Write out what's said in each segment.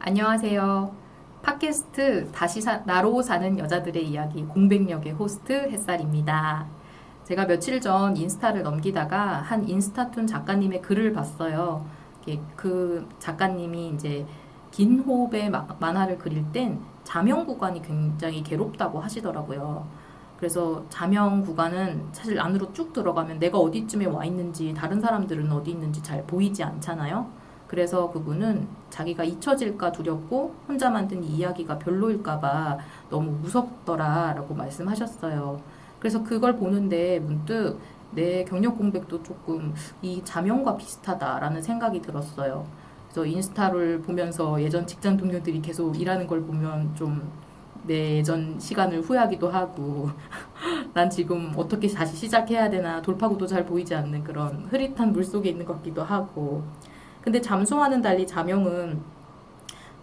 안녕하세요. 팟캐스트 나로 사는 여자들의 이야기 공백역의 호스트 햇살입니다. 제가 며칠 전 인스타를 넘기다가 한 인스타툰 작가님의 글을 봤어요. 그 작가님이 이제 긴 호흡의 만화를 그릴 땐 자명 구간이 굉장히 괴롭다고 하시더라고요. 그래서 자명 구간은 사실 안으로 쭉 들어가면 내가 어디쯤에 와 있는지 다른 사람들은 어디 있는지 잘 보이지 않잖아요. 그래서 그분은 자기가 잊혀질까 두렵고 혼자 만든 이 이야기가 별로일까봐 너무 무섭더라라고 말씀하셨어요. 그래서 그걸 보는데 문득 내 경력 공백도 조금 이 자명과 비슷하다라는 생각이 들었어요. 그래서 인스타를 보면서 예전 직장 동료들이 계속 일하는 걸 보면 좀 내 예전 시간을 후회하기도 하고 난 지금 어떻게 다시 시작해야 되나 돌파구도 잘 보이지 않는 그런 흐릿한 물속에 있는 것 같기도 하고 근데 잠수와는 달리 자명은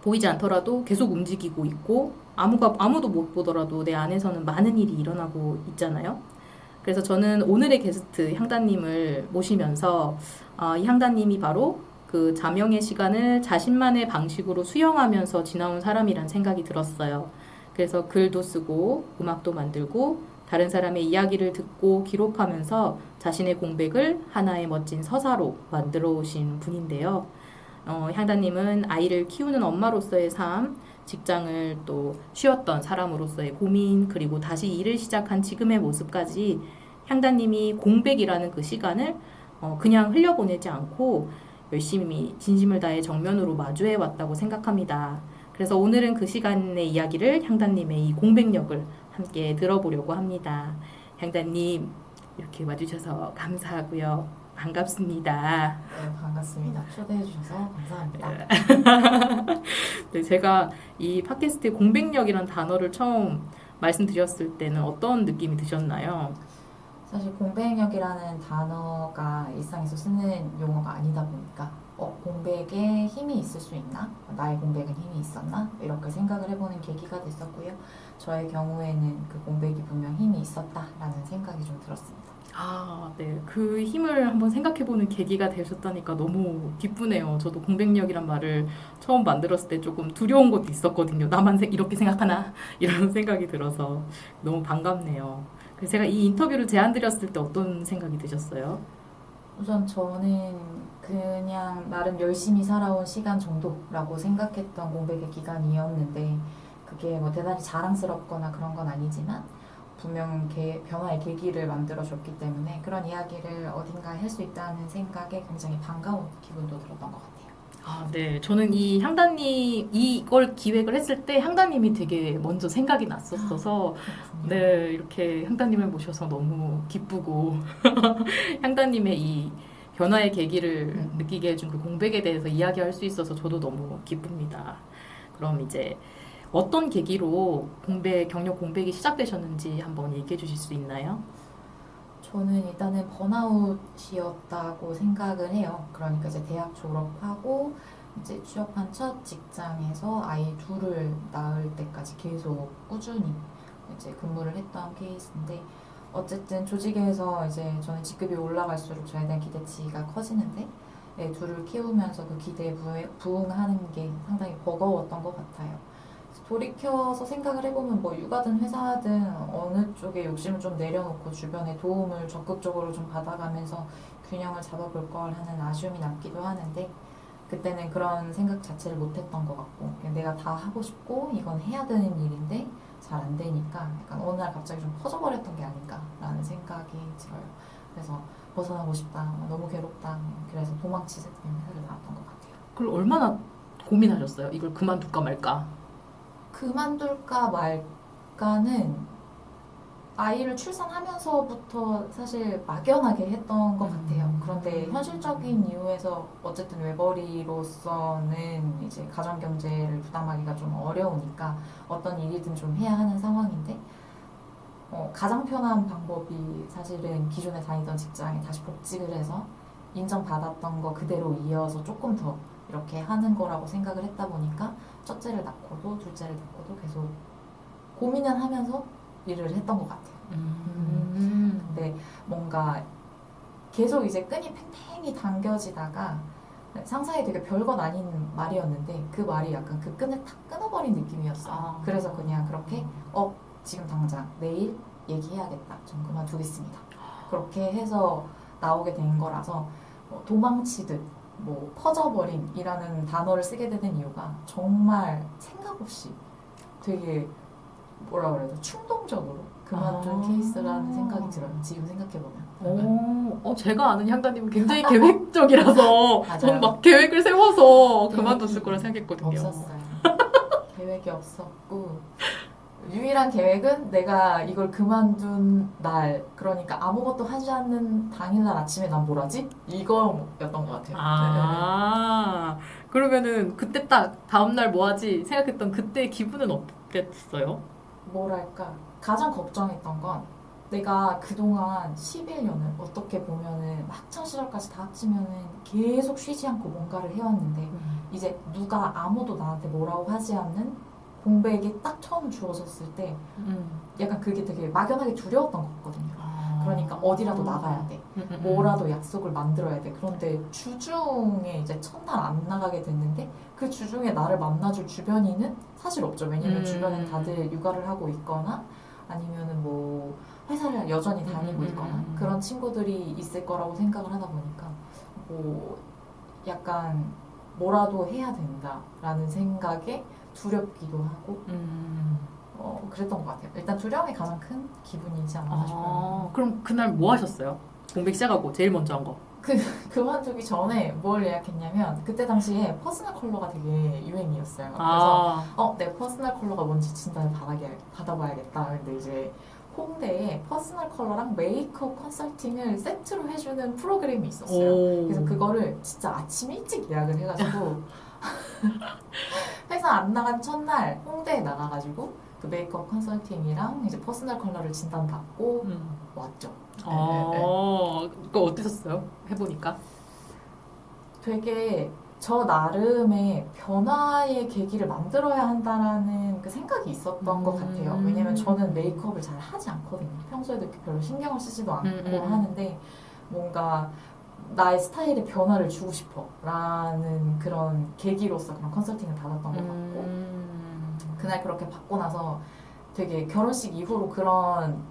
보이지 않더라도 계속 움직이고 있고 아무도 못 보더라도 내 안에서는 많은 일이 일어나고 있잖아요. 그래서 저는 오늘의 게스트 향단님을 모시면서 이 향단님이 바로 그 자명의 시간을 자신만의 방식으로 수용하면서 지나온 사람이란 생각이 들었어요. 그래서 글도 쓰고 음악도 만들고 다른 사람의 이야기를 듣고 기록하면서 자신의 공백을 하나의 멋진 서사로 만들어 오신 분인데요. 향단님은 아이를 키우는 엄마로서의 삶, 직장을 또 쉬었던 사람으로서의 고민, 그리고 다시 일을 시작한 지금의 모습까지 향단님이 공백이라는 그 시간을 그냥 흘려보내지 않고 열심히 진심을 다해 정면으로 마주해 왔다고 생각합니다. 그래서 오늘은 그 시간의 이야기를 향단님의 이 공백력을 함께 들어보려고 합니다. 향단님, 이렇게 와주셔서 감사하고요. 반갑습니다. 네, 반갑습니다. 초대해 주셔서 감사합니다. 네, 제가 이 팟캐스트의 공백력이라는 단어를 처음 말씀드렸을 때는 어떤 느낌이 드셨나요? 사실 공백력이라는 단어가 일상에서 쓰는 용어가 아니다 보니까 공백에 힘이 있을 수 있나? 나의 공백은 힘이 있었나? 이렇게 생각을 해보는 계기가 됐었고요. 저의 경우에는 그 공백이 분명 힘이 있었다라는 생각이 좀 들었습니다. 네. 그 힘을 한번 생각해보는 계기가 되셨다니까 너무 기쁘네요. 저도 공백력이란 말을 처음 만들었을 때 조금 두려운 것도 있었거든요. 나만 이렇게 생각하나? 이런 생각이 들어서 너무 반갑네요. 그래서 제가 이 인터뷰를 제안드렸을 때 어떤 생각이 드셨어요? 우선 저는 그냥 나름 열심히 살아온 시간 정도라고 생각했던 공백의 기간이었는데 그게 뭐 대단히 자랑스럽거나 그런 건 아니지만 분명 변화의 계기를 만들어줬기 때문에 그런 이야기를 어딘가에 할 수 있다는 생각에 굉장히 반가운 기분도 들었던 것 같아요. 네. 저는 이 향단님, 이걸 기획을 했을 때 향단님이 되게 먼저 생각이 났었어서, 그렇군요. 네, 이렇게 향단님을 모셔서 너무 기쁘고, 향단님의 이 변화의 계기를 느끼게 해준 그 공백에 대해서 이야기할 수 있어서 저도 너무 기쁩니다. 그럼 이제 어떤 계기로 경력 공백이 시작되셨는지 한번 얘기해 주실 수 있나요? 저는 일단은 번아웃이었다고 생각을 해요. 그러니까 이제 대학 졸업하고 이제 취업한 첫 직장에서 아이 둘을 낳을 때까지 계속 꾸준히 이제 근무를 했던 케이스인데 어쨌든 조직에서 이제 저는 직급이 올라갈수록 저에 대한 기대치가 커지는데 애 둘을 키우면서 그 기대에 부응하는 게 상당히 버거웠던 것 같아요. 돌이켜서 생각을 해보면 뭐 육아든 회사든 어느 쪽에 욕심을 좀 내려놓고 주변의 도움을 적극적으로 좀 받아가면서 균형을 잡아볼 걸 하는 아쉬움이 남기도 하는데 그때는 그런 생각 자체를 못했던 것 같고 그냥 내가 다 하고 싶고 이건 해야 되는 일인데 잘 안 되니까 약간 어느 날 갑자기 좀 퍼져버렸던 게 아닌가라는 생각이 들어요. 그래서 벗어나고 싶다, 너무 괴롭다, 그래서 도망치듯 그냥 회사를 나왔던 것 같아요. 그걸 얼마나 고민하셨어요? 이걸 그만둘까 말까? 그만둘까 말까는 아이를 출산하면서부터 사실 막연하게 했던 것 같아요. 그런데 현실적인 이유에서 어쨌든 외벌이로서는 이제 가정 경제를 부담하기가 좀 어려우니까 어떤 일이든 좀 해야 하는 상황인데 가장 편한 방법이 사실은 기존에 다니던 직장에 다시 복직을 해서 인정받았던 거 그대로 이어서 조금 더 이렇게 하는 거라고 생각을 했다 보니까 첫째를 낳고도 둘째를 낳고도 계속 고민을 하면서 일을 했던 것 같아요. 근데 뭔가 계속 이제 끈이 팽팽히 당겨지다가 상사에 되게 별건 아닌 말이었는데 그 말이 약간 그 끈을 탁 끊어버린 느낌이었어요. 아. 그래서 그냥 그렇게 지금 당장 내일 얘기해야겠다. 전 그만두겠습니다. 그렇게 해서 나오게 된 거라서 도망치듯 뭐 퍼져버린이라는 단어를 쓰게 되는 이유가 정말 생각 없이 되게 뭐라 그래야 돼 충동적으로 그만둔 케이스라는 생각이 들어요. 지금 생각해보면. 제가 아는 향단님은 굉장히 계획적이라서 맞아요. 전 막 계획을 세워서 계획이 그만뒀을 거라 생각했거든요. 없었어요. 계획이 없었고 유일한 계획은 내가 이걸 그만둔 날 그러니까 아무것도 하지 않는 당일날 아침에 난 뭘 하지? 이거였던 것 같아요. 아, 그러면은 그때 딱 다음날 뭐 하지 생각했던 그때 기분은 어땠어요? 뭐랄까 가장 걱정했던 건 내가 그동안 11년을 어떻게 보면은 학창 시절까지 다 합치면은 계속 쉬지 않고 뭔가를 해왔는데 이제 누가 아무도 나한테 뭐라고 하지 않는 공백이 딱 처음 주어졌을 때 약간 그게 되게 막연하게 두려웠던 것 같거든요. 그러니까 어디라도 나가야 돼. 뭐라도 약속을 만들어야 돼. 그런데 주중에 이제 첫날 안 나가게 됐는데 그 주중에 나를 만나줄 주변인은 사실 없죠. 왜냐면 주변엔 다들 육아를 하고 있거나 아니면은 뭐 회사를 여전히 다니고 있거나 그런 친구들이 있을 거라고 생각을 하다 보니까 뭐 약간 뭐라도 해야 된다라는 생각에 두렵기도 하고 그랬던 것 같아요. 일단 두려움이 가장 큰 기분이지 않나 싶어요. 그럼 그날 뭐 하셨어요? 공백 시작하고 제일 먼저 한 거. 그만두기 전에 뭘 예약했냐면 그때 당시에 퍼스널 컬러가 되게 유행이었어요. 그래서 내 퍼스널 컬러가 뭔지 진단을 받아봐야겠다. 근데 이제 홍대에 퍼스널 컬러랑 메이크업 컨설팅을 세트로 해주는 프로그램이 있었어요. 그래서 그거를 진짜 아침 일찍 예약을 해가지고 회사 안 나간 첫날 홍대에 나가가지고 그 메이크업 컨설팅이랑 이제 퍼스널 컬러를 진단받고 왔죠. 그거 어땠었어요? 해보니까? 되게 저 나름의 변화의 계기를 만들어야 한다라는 그 생각이 있었던 것 같아요. 왜냐면 저는 메이크업을 잘 하지 않거든요. 평소에도 이렇게 별로 신경을 쓰지도 않고 하는데 뭔가 나의 스타일에 변화를 주고 싶어 라는 그런 계기로서 그런 컨설팅을 받았던 것 같고 그날 그렇게 받고 나서 되게 결혼식 이후로 그런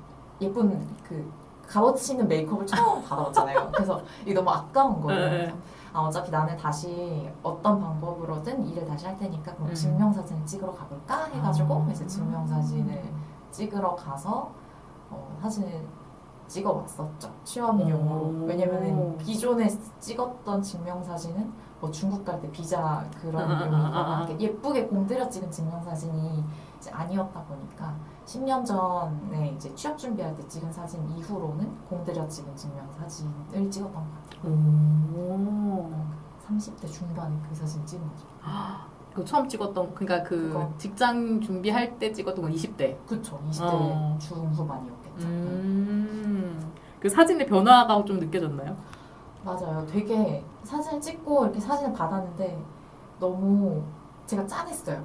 예쁜 그 값어치 있는 메이크업을 처음 받아봤잖아요. 그래서 이게 너무 아까운 거예요. 그래서 어차피 나는 다시 어떤 방법으로든 일을 다시 할 테니까 그럼 증명사진을 찍으러 가볼까 해가지고 이제 증명사진을 찍으러 가서 사진을 찍어왔었죠. 취업용으로. 왜냐면은 기존에 찍었던 증명사진은 뭐 중국 갈 때 비자 그런 용이거나 예쁘게 공들여 찍은 증명사진이 이제 아니었다 보니까 10년 전에 이제 취업 준비할 때 찍은 사진 이후로는 공들여 찍은 증명사진을 찍었던 것 같아요. 30대 중반에 그 사진 찍은 거죠. 그 처음 찍었던 그러니까 그거. 직장 준비할 때 찍었던 건 20대. 그쵸. 20대 중후반이었겠죠. 그 사진의 변화가 좀 느껴졌나요? 맞아요. 되게 사진을 찍고 이렇게 사진을 받았는데 너무 제가 짠했어요.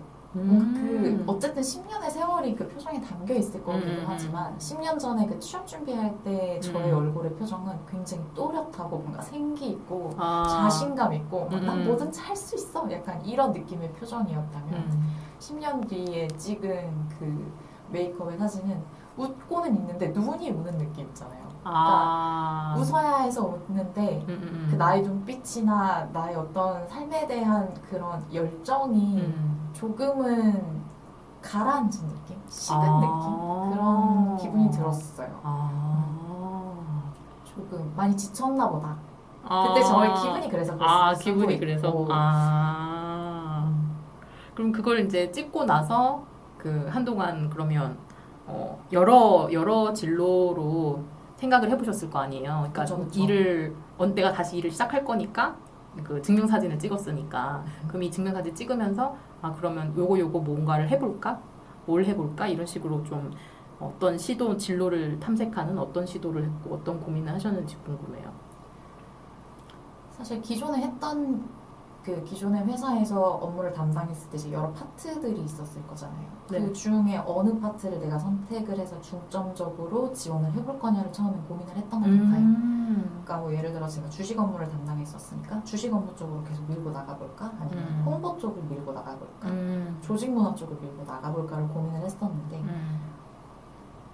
어쨌든 10년의 세월이 그 표정에 담겨 있을 거기도 하지만 10년 전에 그 취업 준비할 때 저의 얼굴의 표정은 굉장히 또렷하고 뭔가 생기 있고 자신감 있고 난 뭐든지 할 수 있어 약간 이런 느낌의 표정이었다면 10년 뒤에 찍은 그 메이크업의 사진은 웃고는 있는데 눈이 우는 느낌 있잖아요. 그러니까 웃어야 해서 웃는데 그 나의 눈빛이나 나의 어떤 삶에 대한 그런 열정이 조금은 가라앉은 느낌? 식은 느낌? 그런 기분이 들었어요. 조금 많이 지쳤나 보다. 그때 저의 기분이 그래서 그랬어요. 기분이 그래서? 그럼 그걸 이제 찍고 나서 그 한동안 그러면 여러 진로로 생각을 해보셨을 거 아니에요. 그러니까 그쵸. 내가 다시 일을 시작할 거니까 그 증명사진을 찍었으니까 그럼 이 증명사진 찍으면서 그러면 요거 뭔가를 해볼까? 뭘 해볼까? 이런 식으로 좀 어떤 진로를 탐색하는 어떤 시도를 했고 어떤 고민을 하셨는지 궁금해요. 사실 기존에 했던 그 기존의 회사에서 업무를 담당했을 때 이제 여러 파트들이 있었을 거잖아요. 네. 그 중에 어느 파트를 내가 선택을 해서 중점적으로 지원을 해볼 거냐를 처음에 고민을 했던 것 같아요. 그러니까 뭐 예를 들어 제가 주식 업무를 담당했었으니까 주식 업무 쪽으로 계속 밀고 나가볼까? 아니면 홍보 쪽을 밀고 나가볼까? 조직 문화 쪽을 밀고 나가볼까를 고민을 했었는데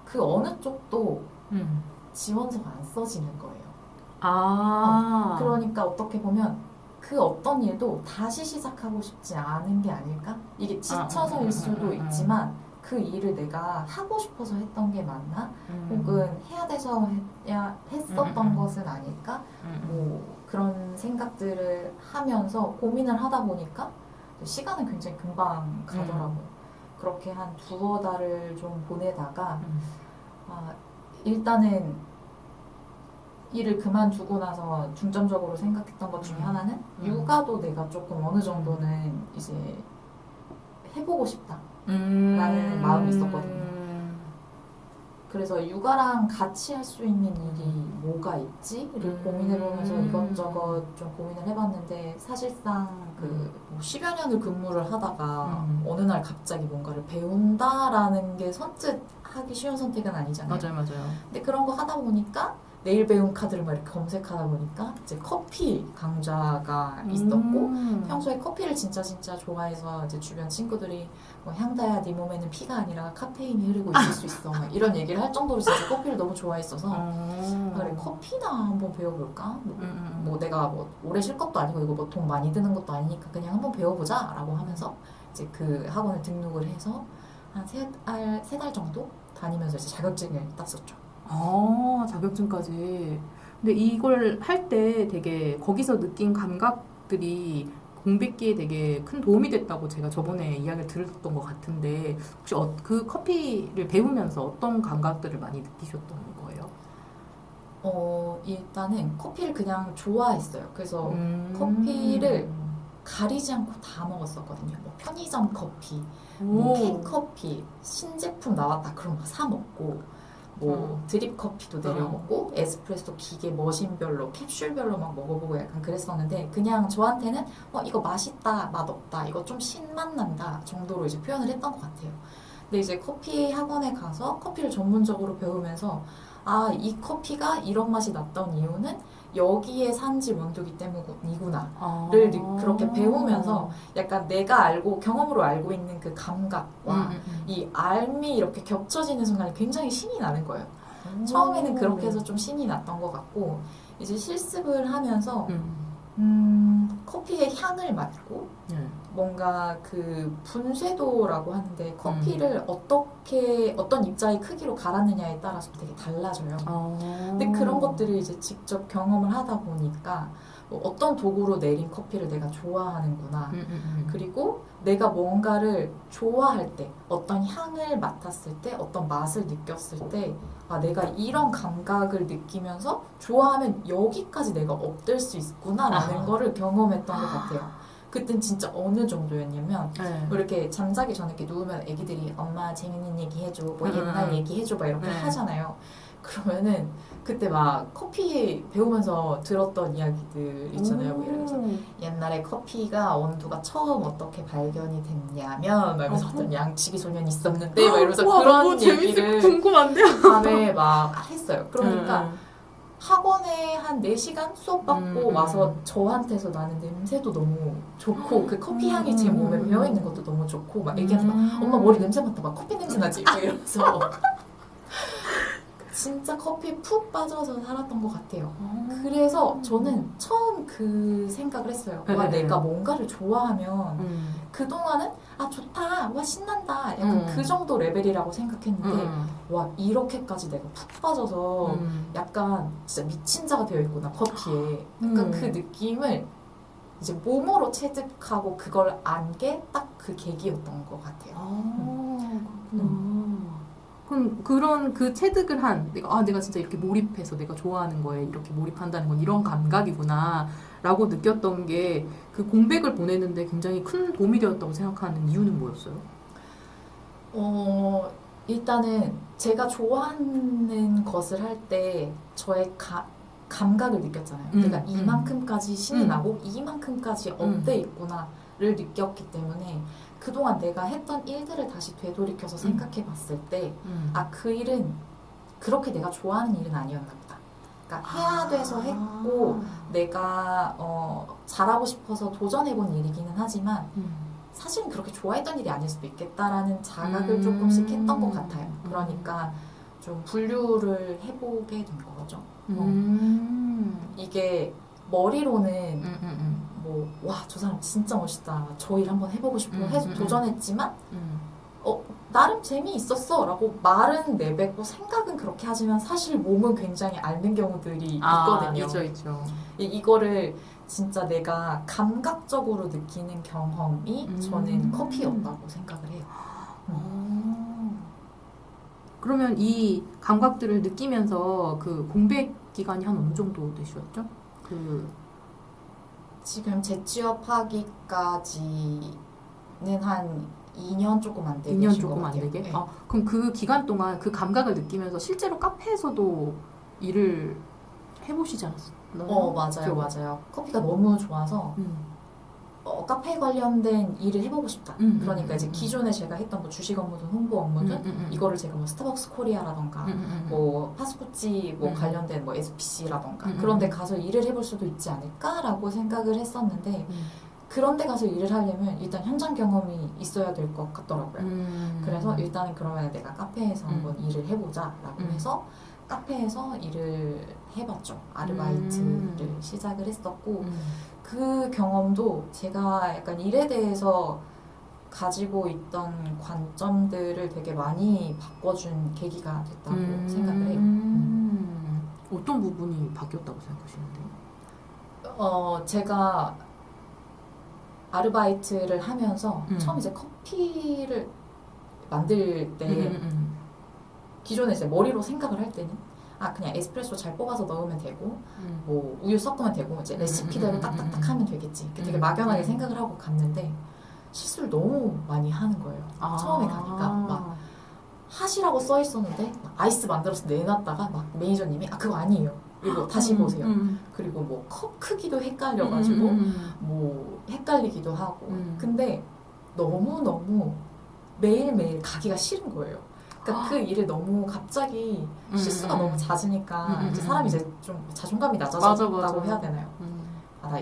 그 어느 쪽도 지원서가 안 써지는 거예요. 그러니까 어떻게 보면 그 어떤 일도 다시 시작하고 싶지 않은 게 아닐까? 이게 지쳐서일 수도 있지만 그 일을 내가 하고 싶어서 했던 게 맞나? 혹은 해야 돼서 했었던 것은 아닐까? 뭐 그런 생각들을 하면서 고민을 하다 보니까 시간은 굉장히 금방 가더라고요. 그렇게 한 두어 달을 좀 보내다가 일단은 일을 그만두고 나서 중점적으로 생각했던 것 중에 하나는 육아도 내가 조금 어느 정도는 이제 해보고 싶다라는 마음이 있었거든요. 그래서 육아랑 같이 할 수 있는 일이 뭐가 있지를 고민해보면서 이것저것 좀 고민을 해봤는데 사실상 뭐 10여 년을 근무를 하다가 어느 날 갑자기 뭔가를 배운다라는 게 선뜻 하기 쉬운 선택은 아니잖아요. 맞아요. 근데 그런 거 하다 보니까 내일 배운 카드를 막 이렇게 검색하다 보니까 이제 커피 강좌가 있었고 평소에 커피를 진짜 좋아해서 이제 주변 친구들이 뭐 향다야 네 몸에는 피가 아니라 카페인이 흐르고 있을 수 있어 막 이런 얘기를 할 정도로 진짜 커피를 너무 좋아했어서 그래 커피나 한번 배워볼까? 뭐 내가 뭐 오래 쉴 것도 아니고 이거 뭐 돈 많이 드는 것도 아니니까 그냥 한번 배워보자 라고 하면서 이제 그 학원에 등록을 해서 한 세 달 정도 다니면서 이제 자격증을 땄었죠. 자격증까지. 근데 이걸 할 때 되게 거기서 느낀 감각들이 공백기에 되게 큰 도움이 됐다고 제가 저번에 이야기를 들었던 것 같은데 혹시 그 커피를 배우면서 어떤 감각들을 많이 느끼셨던 거예요? 일단은 커피를 그냥 좋아했어요. 그래서 커피를 가리지 않고 다 먹었었거든요. 뭐 편의점 커피, 뭐 캔커피, 신제품 나왔다 그럼 막 사 먹고 뭐 드립 커피도 내려 먹고 에스프레소 기계 머신별로 캡슐별로 막 먹어보고 약간 그랬었는데 그냥 저한테는 이거 맛있다, 맛없다, 이거 좀 신맛 난다 정도로 이제 표현을 했던 것 같아요. 근데 이제 커피 학원에 가서 커피를 전문적으로 배우면서 이 커피가 이런 맛이 났던 이유는 여기에 산지 원두기 때문이구나를 그렇게 배우면서 약간 내가 경험으로 알고 있는 그 감각과 이 알미 이렇게 겹쳐지는 순간에 굉장히 신이 나는 거예요. 처음에는 그렇게 해서 좀 신이 났던 것 같고 이제 실습을 하면서 커피의 향을 맡고 뭔가 그 분쇄도라고 하는데 커피를 어떤 입자의 크기로 갈았느냐에 따라서 되게 달라져요. 근데 그런 것들을 이제 직접 경험을 하다 보니까 어떤 도구로 내린 커피를 내가 좋아하는구나. 그리고 내가 뭔가를 좋아할 때, 어떤 향을 맡았을 때, 어떤 맛을 느꼈을 때, 내가 이런 감각을 느끼면서 좋아하면 여기까지 내가 업될 수 있구나라는 거를 경험했던 것 같아요. 그땐 진짜 어느 정도였냐면 이렇게 잠자기 전에 이렇게 누우면 애기들이 엄마 재밌는 얘기 해줘, 뭐 옛날 얘기 해줘 막 이렇게 하잖아요. 그러면은 그때 막 커피 배우면서 들었던 이야기들 있잖아요. 뭐 예를 들어서 옛날에 커피가 온도가 처음 어떻게 발견이 됐냐면 막 이러면서 어떤 양치기 소년이 있었는데 막 이러면서 그런 얘기를 궁금한데요? 밤에 막 했어요. 그러니까 학원에 한 4시간 수업 받고 와서 저한테서 나는 냄새도 너무 좋고 그 커피 향이 제 몸에 배어있는 것도 너무 좋고 막 애기한테 막 엄마 머리 냄새 맡아 막 커피 냄새 나지? 막 이러면서 진짜 커피에 푹 빠져서 살았던 것 같아요. 그래서 저는 처음 그 생각을 했어요. 내가 뭔가를 좋아하면 그동안은 좋다, 좋다, 약간 그 정도 레벨이라고 생각했는데 이렇게까지 내가 푹 빠져서 약간 진짜 미친 자가 되어 있구나, 커피에. 약간 그 느낌을 이제 몸으로 체득하고 그걸 안 게 딱 그 계기였던 것 같아요. 그럼 그런 그 체득을 한 내가 진짜 이렇게 몰입해서 내가 좋아하는 거에 이렇게 몰입한다는 건 이런 감각이구나 라고 느꼈던 게 그 공백을 보내는데 굉장히 큰 도움이 되었다고 생각하는 이유는 뭐였어요? 일단은 제가 좋아하는 것을 할 때 저의 감각을 느꼈잖아요. 내가 이만큼까지 신이 나고 이만큼까지 업돼 있구나를 느꼈기 때문에 그동안 내가 했던 일들을 다시 되돌이켜서 생각해 봤을 때 아, 그 일은 그렇게 내가 좋아하는 일은 아니었나 보다. 그러니까 해야 돼서 했고 내가 잘하고 싶어서 도전해본 일이기는 하지만 사실은 그렇게 좋아했던 일이 아닐 수도 있겠다라는 자각을 조금씩 했던 것 같아요. 그러니까 좀 분류를 해보게 된 거죠. 이게 머리로는 뭐 와, 저 사람 진짜 멋있다. 저 일 한번 해보고 싶어 해서 도전했지만 나름 재미있었어 라고 말은 내뱉고 생각은 그렇게 하지만 사실 몸은 굉장히 앓는 경우들이 있거든요. 있죠. 이거를 진짜 내가 감각적으로 느끼는 경험이 저는 커피였다고 생각을 해요. 그러면 이 감각들을 느끼면서 그 공백 기간이 한 어느 정도 되셨죠? 지금 재취업하기까지는 한 2년 조금 안 되게 2년 조금 안 되게? 네. 그럼 그 기간 동안 그 감각을 느끼면서 실제로 카페에서도 일을 해보시지 않았어요? 맞아요. 커피가 너무 좋아서 카페 관련된 일을 해보고 싶다. 그러니까 이제 기존에 제가 했던 뭐 주식 업무든 홍보 업무든 이거를 제가 뭐 스타벅스 코리아라던가 뭐 파스쿠치 뭐 관련된 뭐 SPC라던가 그런 데 가서 일을 해볼 수도 있지 않을까라고 생각을 했었는데 그런 데 가서 일을 하려면 일단 현장 경험이 있어야 될 것 같더라고요. 그래서 일단은 그러면 내가 카페에서 한번 일을 해보자라고 해서 카페에서 일을 해봤죠. 아르바이트를 시작을 했었고 그 경험도 제가 약간 일에 대해서 가지고 있던 관점들을 되게 많이 바꿔준 계기가 됐다고 생각을 해요. 어떤 부분이 바뀌었다고 생각하시는데요? 제가 아르바이트를 하면서 처음 이제 커피를 만들 때 기존에 이제 머리로 생각을 할 때는 그냥 에스프레소 잘 뽑아서 넣으면 되고 뭐 우유 섞으면 되고 이제 레시피대로 딱딱딱 하면 되겠지 이렇게 되게 막연하게 생각을 하고 갔는데 실수를 너무 많이 하는 거예요. 처음에 가니까 막 하시라고 써 있었는데 아이스 만들어서 내놨다가 막 매니저님이 그거 아니에요. 이거 다시 보세요. 그리고 뭐 컵 크기도 헷갈려가지고 뭐 헷갈리기도 하고 근데 너무너무 매일매일 가기가 싫은 거예요. 그러니까 그 일을 너무 갑자기 실수가 너무 잦으니까 이제 사람이 이제 좀 자존감이 낮아졌다고 해야 되나요? 나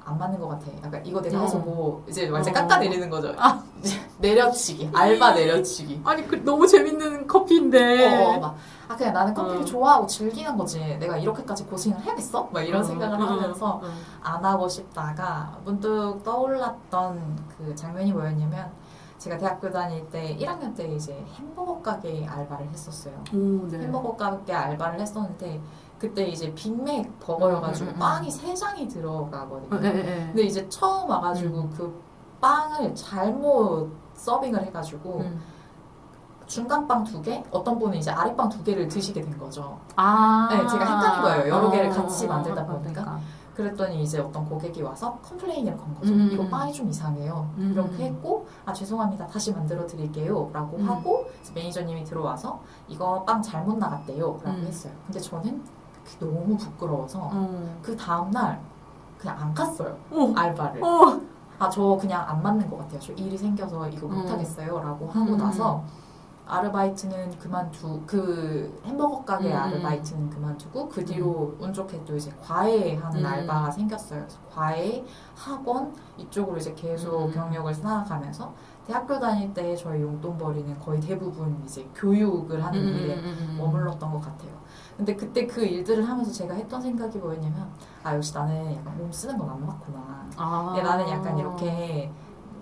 안 맞는 것 같아. 약간 이거 내가 해서 뭐 이제 완전 깎아내리는 거죠. 이제 내려치기, 알바 내려치기. 아니 너무 재밌는 커피인데. 그냥 나는 커피를 좋아하고 즐기는 거지. 내가 이렇게까지 고생을 해야겠어? 막 이런 생각을 하면서 안 하고 싶다가 문득 떠올랐던 그 장면이 뭐였냐면 제가 대학교 다닐 때 1학년 때 이제 햄버거 가게 알바를 했었어요. 네. 햄버거 가게 알바를 했었는데 그때 이제 빅맥 버거여가지고 빵이 3장이 들어가거든요. 근데 이제 처음 와가지고 그 빵을 잘못 서빙을 해가지고 중간 빵 2개, 어떤 분은 이제 아랫빵 2개를 드시게 된 거죠. 네, 제가 헷갈린 거예요. 여러 개를 같이 만들다 보니까. 그랬더니 이제 어떤 고객이 와서 컴플레인을 건 거죠. 이거 빵이 좀 이상해요. 이렇게 했고 죄송합니다. 다시 만들어 드릴게요. 라고 하고 매니저님이 들어와서 이거 빵 잘못 나갔대요. 라고 했어요. 근데 저는 그게 너무 부끄러워서 그 다음날 그냥 안 갔어요. 알바를. 저 그냥 안 맞는 것 같아요. 저 일이 생겨서 이거 못하겠어요. 라고 하고 나서 아르바이트는 그 햄버거 가게 아르바이트는 그만두고 그 뒤로 운 좋게 또 이제 과외하는 알바가 생겼어요. 그래서 과외, 학원 이쪽으로 이제 계속 경력을 쌓아가면서 대학교 다닐 때 저희 용돈벌이는 거의 대부분 이제 교육을 하는 일에 머물렀던 것 같아요. 근데 그때 그 일들을 하면서 제가 했던 생각이 뭐였냐면 역시 나는 약간 몸 쓰는 건 안 맞구나. 나는 약간 이렇게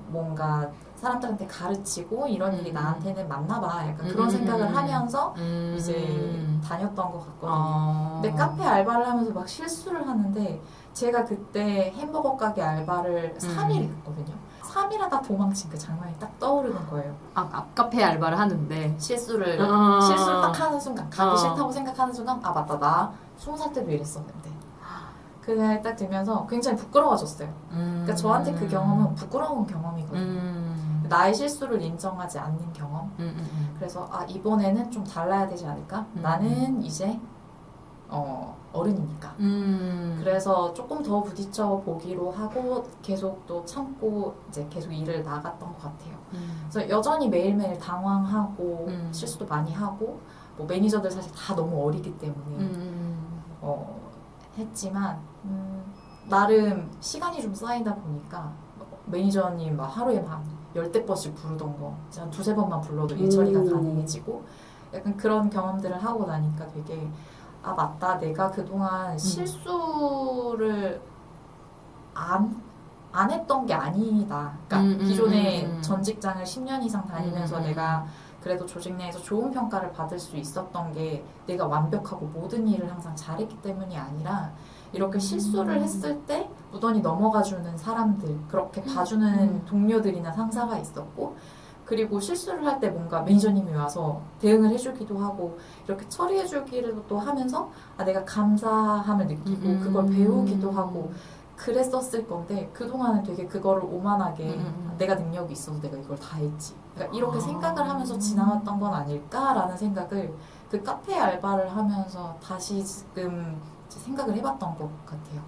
뭔가 사람들한테 가르치고 이런 일이 나한테는 맞나 봐. 약간 그런 생각을 하면서 이제 다녔던 것 같거든요. 근데 카페 알바를 하면서 막 실수를 하는데 제가 그때 햄버거 가게 알바를 3일 했거든요. 3일 하다 도망친 그 장면이 딱 떠오르는 거예요. 카페 알바를 하는데 실수를 딱 하는 순간 가기 싫다고 생각하는 순간 맞다 나 20살 때도 이랬었는데 그날 딱 들면서 굉장히 부끄러워졌어요. 그러니까 저한테 그 경험은 부끄러운 경험이거든요. 나의 실수를 인정하지 않는 경험. 그래서 이번에는 좀 달라야 되지 않을까? 나는 이제 어른이니까. 그래서 조금 더 부딪혀 보기로 하고 계속 또 참고 이제 계속 일을 나갔던 것 같아요. 그래서 여전히 매일매일 당황하고 실수도 많이 하고 뭐 매니저들 사실 다 너무 어리기 때문에 했지만 나름 시간이 좀 쌓이다 보니까 매니저님 막 하루에 막 10대번씩 부르던 거 한 두세 번만 불러도 일 처리가 가능해지고 약간 그런 경험들을 하고 나니까 되게 아 맞다 내가 그동안 실수를 안 했던 게 아니다. 그러니까 기존에 전 직장을 10년 이상 다니면서 내가 그래도 조직 내에서 좋은 평가를 받을 수 있었던 게 내가 완벽하고 모든 일을 항상 잘했기 때문이 아니라 이렇게 실수를 했을 때 무던히 넘어가주는 사람들, 그렇게 봐주는 동료들이나 상사가 있었고, 그리고 실수를 할 때 뭔가 매니저님이 와서 대응을 해주기도 하고 이렇게 처리해주기를 또 하면서 아, 내가 감사함을 느끼고 그걸 배우기도 하고 그랬었을 건데 그동안은 되게 그거를 오만하게 내가 능력이 있어서 내가 이걸 다 했지. 그러니까 이렇게 생각을 하면서 지나왔던 건 아닐까라는 생각을 그 카페 알바를 하면서 다시 지금 생각을 해봤던 것 같아요.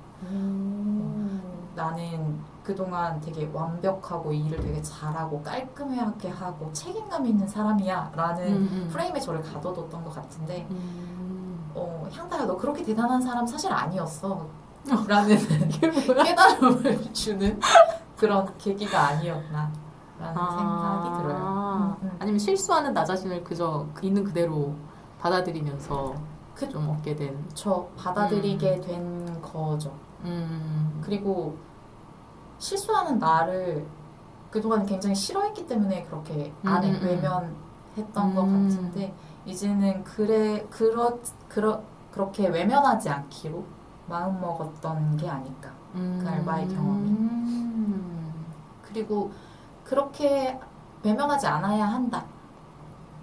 나는 그동안 되게 완벽하고 일을 되게 잘하고 깔끔하게 하고 책임감 있는 사람이야 라는 프레임에 저를 가둬뒀던 것 같은데 향다야 너 그렇게 대단한 사람 사실 아니었어 라는 깨달음을 주는 그런 계기가 아니었나 라는 생각이 들어요. 아니면 실수하는 나 자신을 그저 있는 그대로 받아들이면서 좀 얻게 된. 저 받아들이게 된 거죠. 그리고 실수하는 나를 그동안 굉장히 싫어했기 때문에 그렇게 안에 외면했던 것 같은데 이제는 그렇게 외면하지 않기로 마음 먹었던 게 아닐까. 그 알바의 경험이. 그리고 그렇게 외면하지 않아야 한다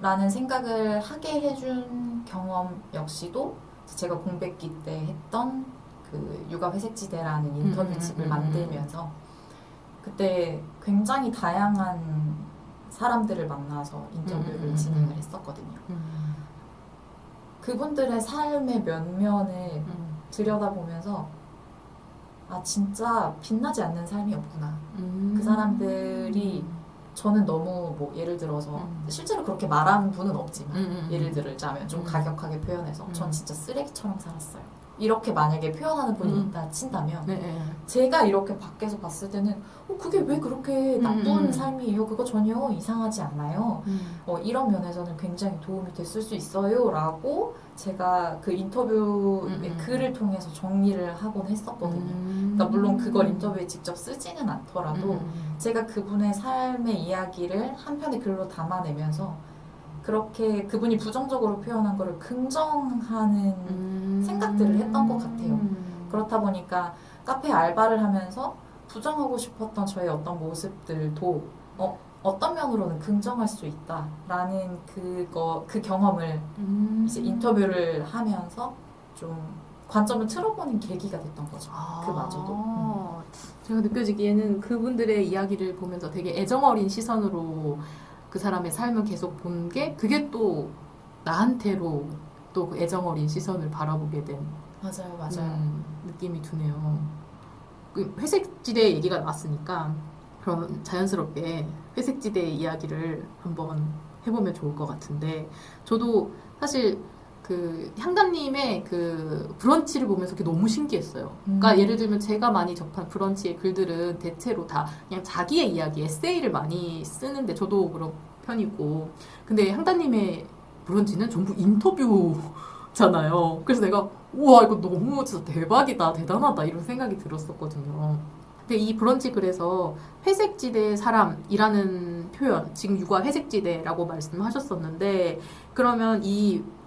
라는 생각을 하게 해준 경험 역시도 제가 공백기 때 했던 그 육아 회색지대라는 인터뷰집을 만들면서 그때 굉장히 다양한 사람들을 만나서 인터뷰를 진행을 했었거든요. 그분들의 삶의 면면을 들여다보면서 아 진짜 빛나지 않는 삶이 없구나. 그 사람들이 저는 너무 뭐 예를 들어서 실제로 그렇게 말한 분은 없지만 예를 들자면 좀 가격하게 표현해서 전 진짜 쓰레기처럼 살았어요. 이렇게 만약에 표현하는 분이 있다 친다면 제가 이렇게 밖에서 봤을 때는 그게 왜 그렇게 나쁜 삶이에요? 그거 전혀 이상하지 않아요. 이런 면에서는 굉장히 도움이 됐을 수 있어요 라고 제가 그 인터뷰의 글을 통해서 정리를 하곤 했었거든요. 그러니까 물론 그걸 인터뷰에 직접 쓰지는 않더라도 제가 그분의 삶의 이야기를 한 편의 글로 담아내면서 그렇게 그분이 부정적으로 표현한 거를 긍정하는 생각들을 했던 것 같아요. 그렇다 보니까 카페 알바를 하면서 부정하고 싶었던 저의 어떤 모습들도 어떤 면으로는 긍정할 수 있다라는 그 경험을 이제 인터뷰를 하면서 좀 관점을 틀어보는 계기가 됐던 거죠. 그마저도. 제가 느껴지기에는 그분들의 이야기를 보면서 되게 애정어린 시선으로 그 사람의 삶을 계속 본 게 그게 또 나한테로 또 그 애정어린 시선을 바라보게 된 맞아요. 느낌이 드네요. 그 회색지대 얘기가 나왔으니까 그럼 자연스럽게 회색지대 이야기를 한번 해보면 좋을 것 같은데 저도 사실 그 향단님의 그 브런치를 보면서 그게 너무 신기했어요. 그러니까 예를 들면 제가 많이 접한 브런치의 글들은 대체로 다 그냥 자기의 이야기, 에세이를 많이 쓰는데 저도 그런 편이고 근데 향단님의 브런치는 전부 인터뷰잖아요. 그래서 내가 우와 이거 너무 진짜 대박이다, 대단하다 이런 생각이 들었었거든요. 근데 이 브런치 글에서 회색지대의 사람이라는 표현, 지금 육아 회색지대라고 말씀하셨었는데 그러면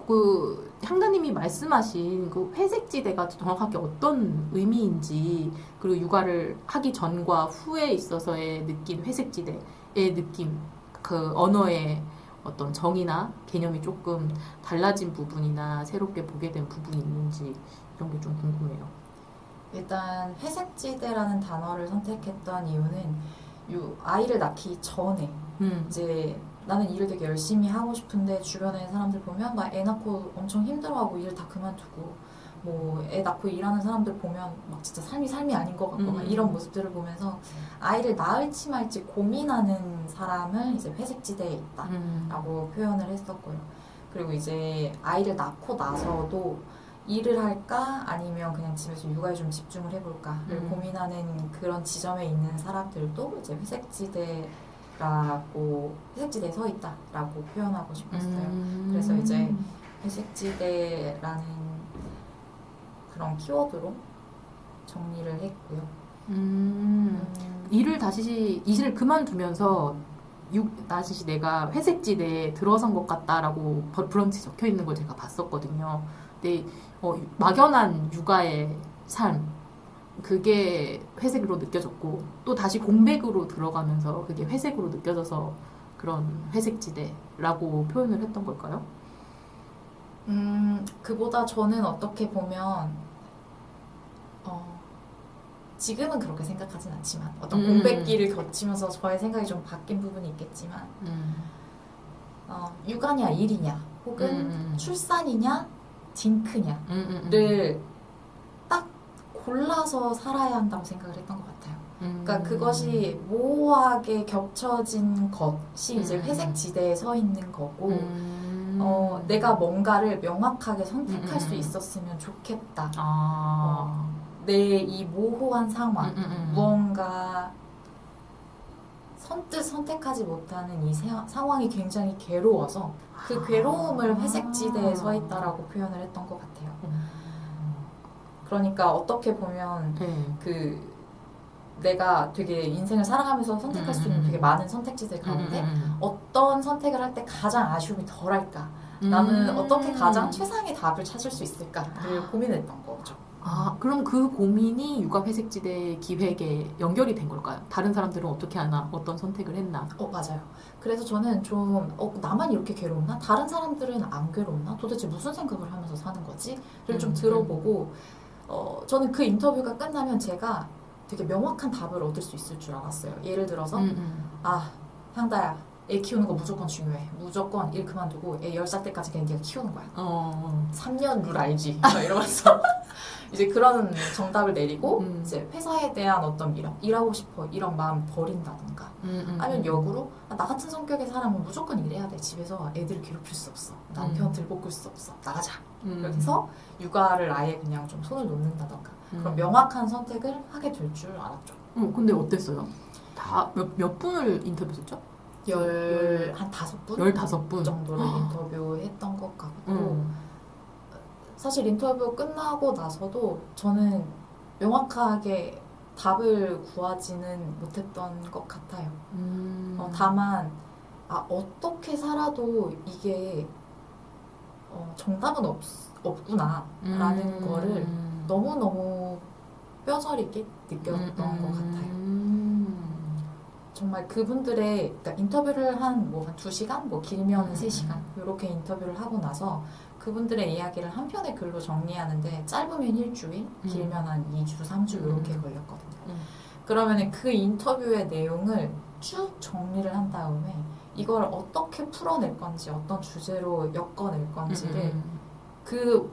그 향단님이 말씀하신 그 회색지대가 정확하게 어떤 의미인지 그리고 육아를 하기 전과 후에 있어서의 느낀 회색지대의 느낌 그 언어의 어떤 정의나 개념이 조금 달라진 부분이나 새롭게 보게 된 부분이 있는지 이런 게 좀 궁금해요. 일단 회색지대라는 단어를 선택했던 이유는 아이를 낳기 전에 이제 나는 일을 되게 열심히 하고 싶은데 주변에 사람들 보면 막 애 낳고 엄청 힘들어하고 일을 다 그만두고 뭐 애 낳고 일하는 사람들 보면 막 진짜 삶이 아닌 것 같고 막 이런 모습들을 보면서 아이를 낳을지 말지 고민하는 사람을 이제 회색지대에 있다라고 표현을 했었고요. 그리고 이제 아이를 낳고 나서도 일을 할까 아니면 그냥 집에서 육아에 좀 집중을 해볼까를 고민하는 그런 지점에 있는 사람들도 이제 회색지대에 서 있다라고 표현하고 싶었어요. 그래서 이제 회색지대라는 그런 키워드로 정리를 했고요. 일을 그만두면서 다시 내가 회색지대에 들어선 것 같다라고 브런치 적혀 있는 걸 제가 봤었거든요. 근데 막연한 육아의 삶, 그게 회색으로 느껴졌고 또 다시 공백으로 들어가면서 그게 회색으로 느껴져서 그런 회색지대라고 표현을 했던 걸까요? 그보다 저는 어떻게 보면 지금은 그렇게 생각하진 않지만 어떤 공백기를 거치면서 저의 생각이 좀 바뀐 부분이 있겠지만 육아냐 일이냐 혹은 출산이냐 딩크냐를 딱 골라서 살아야 한다고 생각을 했던 것 같아요. 그러니까 그것이 모호하게 겹쳐진 것이 이제 회색 지대에 서 있는 거고 내가 뭔가를 명확하게 선택할 수 있었으면 좋겠다. 내 이 모호한 상황, 무언가 선뜻 선택하지 못하는 이 상황이 굉장히 괴로워서 그 괴로움을 회색지대에 서 있다라고 표현을 했던 것 같아요. 그러니까 어떻게 보면 내가 되게 인생을 살아가면서 선택할 수 있는 되게 많은 선택지들 가운데 어떤 선택을 할 때 가장 아쉬움이 덜할까? 나는 어떻게 가장 최상의 답을 찾을 수 있을까를 고민했던 거죠. 그럼 그 고민이 육아 회색지대 기획에 연결이 된 걸까요? 다른 사람들은 어떻게 하나? 어떤 선택을 했나? 맞아요. 그래서 저는 좀 나만 이렇게 괴롭나? 다른 사람들은 안 괴롭나? 도대체 무슨 생각을 하면서 사는 거지? 를 좀 들어보고 저는 그 인터뷰가 끝나면 제가 되게 명확한 답을 얻을 수 있을 줄 알았어요. 예를 들어서 향다야, 애 키우는 거 무조건 중요해. 무조건 일 그만두고 애 10살 때까지 그냥 네가 키우는 거야. 3년 룰 알지? 이러면서 이제 그런 정답을 내리고 이제 회사에 대한 어떤 일하고 싶어 이런 마음 버린다던가 아니면 역으로 나 같은 성격의 사람은 무조건 일해야 돼. 집에서 애들을 괴롭힐 수 없어. 남편 들볶을 수 없어. 나가자. 그래서 육아를 아예 그냥 좀 손을 놓는다던가 그런 명확한 선택을 하게 될 줄 알았죠. 근데 어땠어요? 다 몇 분을 인터뷰했었죠? 한 5분? 15분 정도를 인터뷰했던 것 같고 사실 인터뷰 끝나고 나서도 저는 명확하게 답을 구하지는 못했던 것 같아요. 다만 어떻게 살아도 이게 정답은 없구나 라는 거를 너무너무 뼈저리게 느꼈던 것 같아요. 정말 그분들의 그러니까 인터뷰를 한 2시간, 길면 3시간 이렇게 인터뷰를 하고 나서 그분들의 이야기를 한 편의 글로 정리하는데 짧으면 일주일, 길면 한 2주, 3주 이렇게 걸렸거든요. 그러면 그 인터뷰의 내용을 쭉 정리를 한 다음에 이걸 어떻게 풀어낼 건지, 어떤 주제로 엮어낼 건지를 그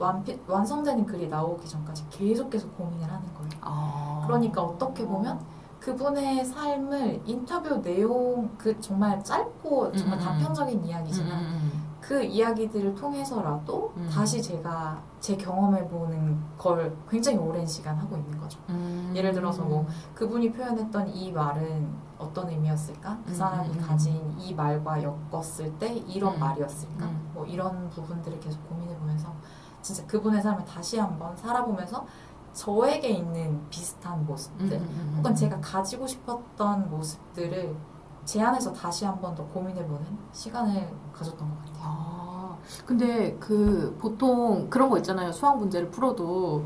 완성되는 글이 나오기 전까지 계속 고민을 하는 거예요. 그러니까 어떻게 보면 그분의 삶을 인터뷰 내용 정말 짧고 정말 단편적인 이야기지만 그 이야기들을 통해서라도 다시 제가 제 경험해보는 걸 굉장히 오랜 시간 하고 있는 거죠. 예를 들어서 그분이 표현했던 이 말은 어떤 의미였을까? 그 사람이 가진 이 말과 엮었을 때 이런 말이었을까? 이런 부분들을 계속 고민해보면서 진짜 그분의 삶을 다시 한번 살아보면서 저에게 있는 비슷한 모습들 혹은 제가 가지고 싶었던 모습들을 제 안에서 다시 한 번 더 고민해보는 시간을 가졌던 것 같아요. 근데 보통 그런 거 있잖아요. 수학 문제를 풀어도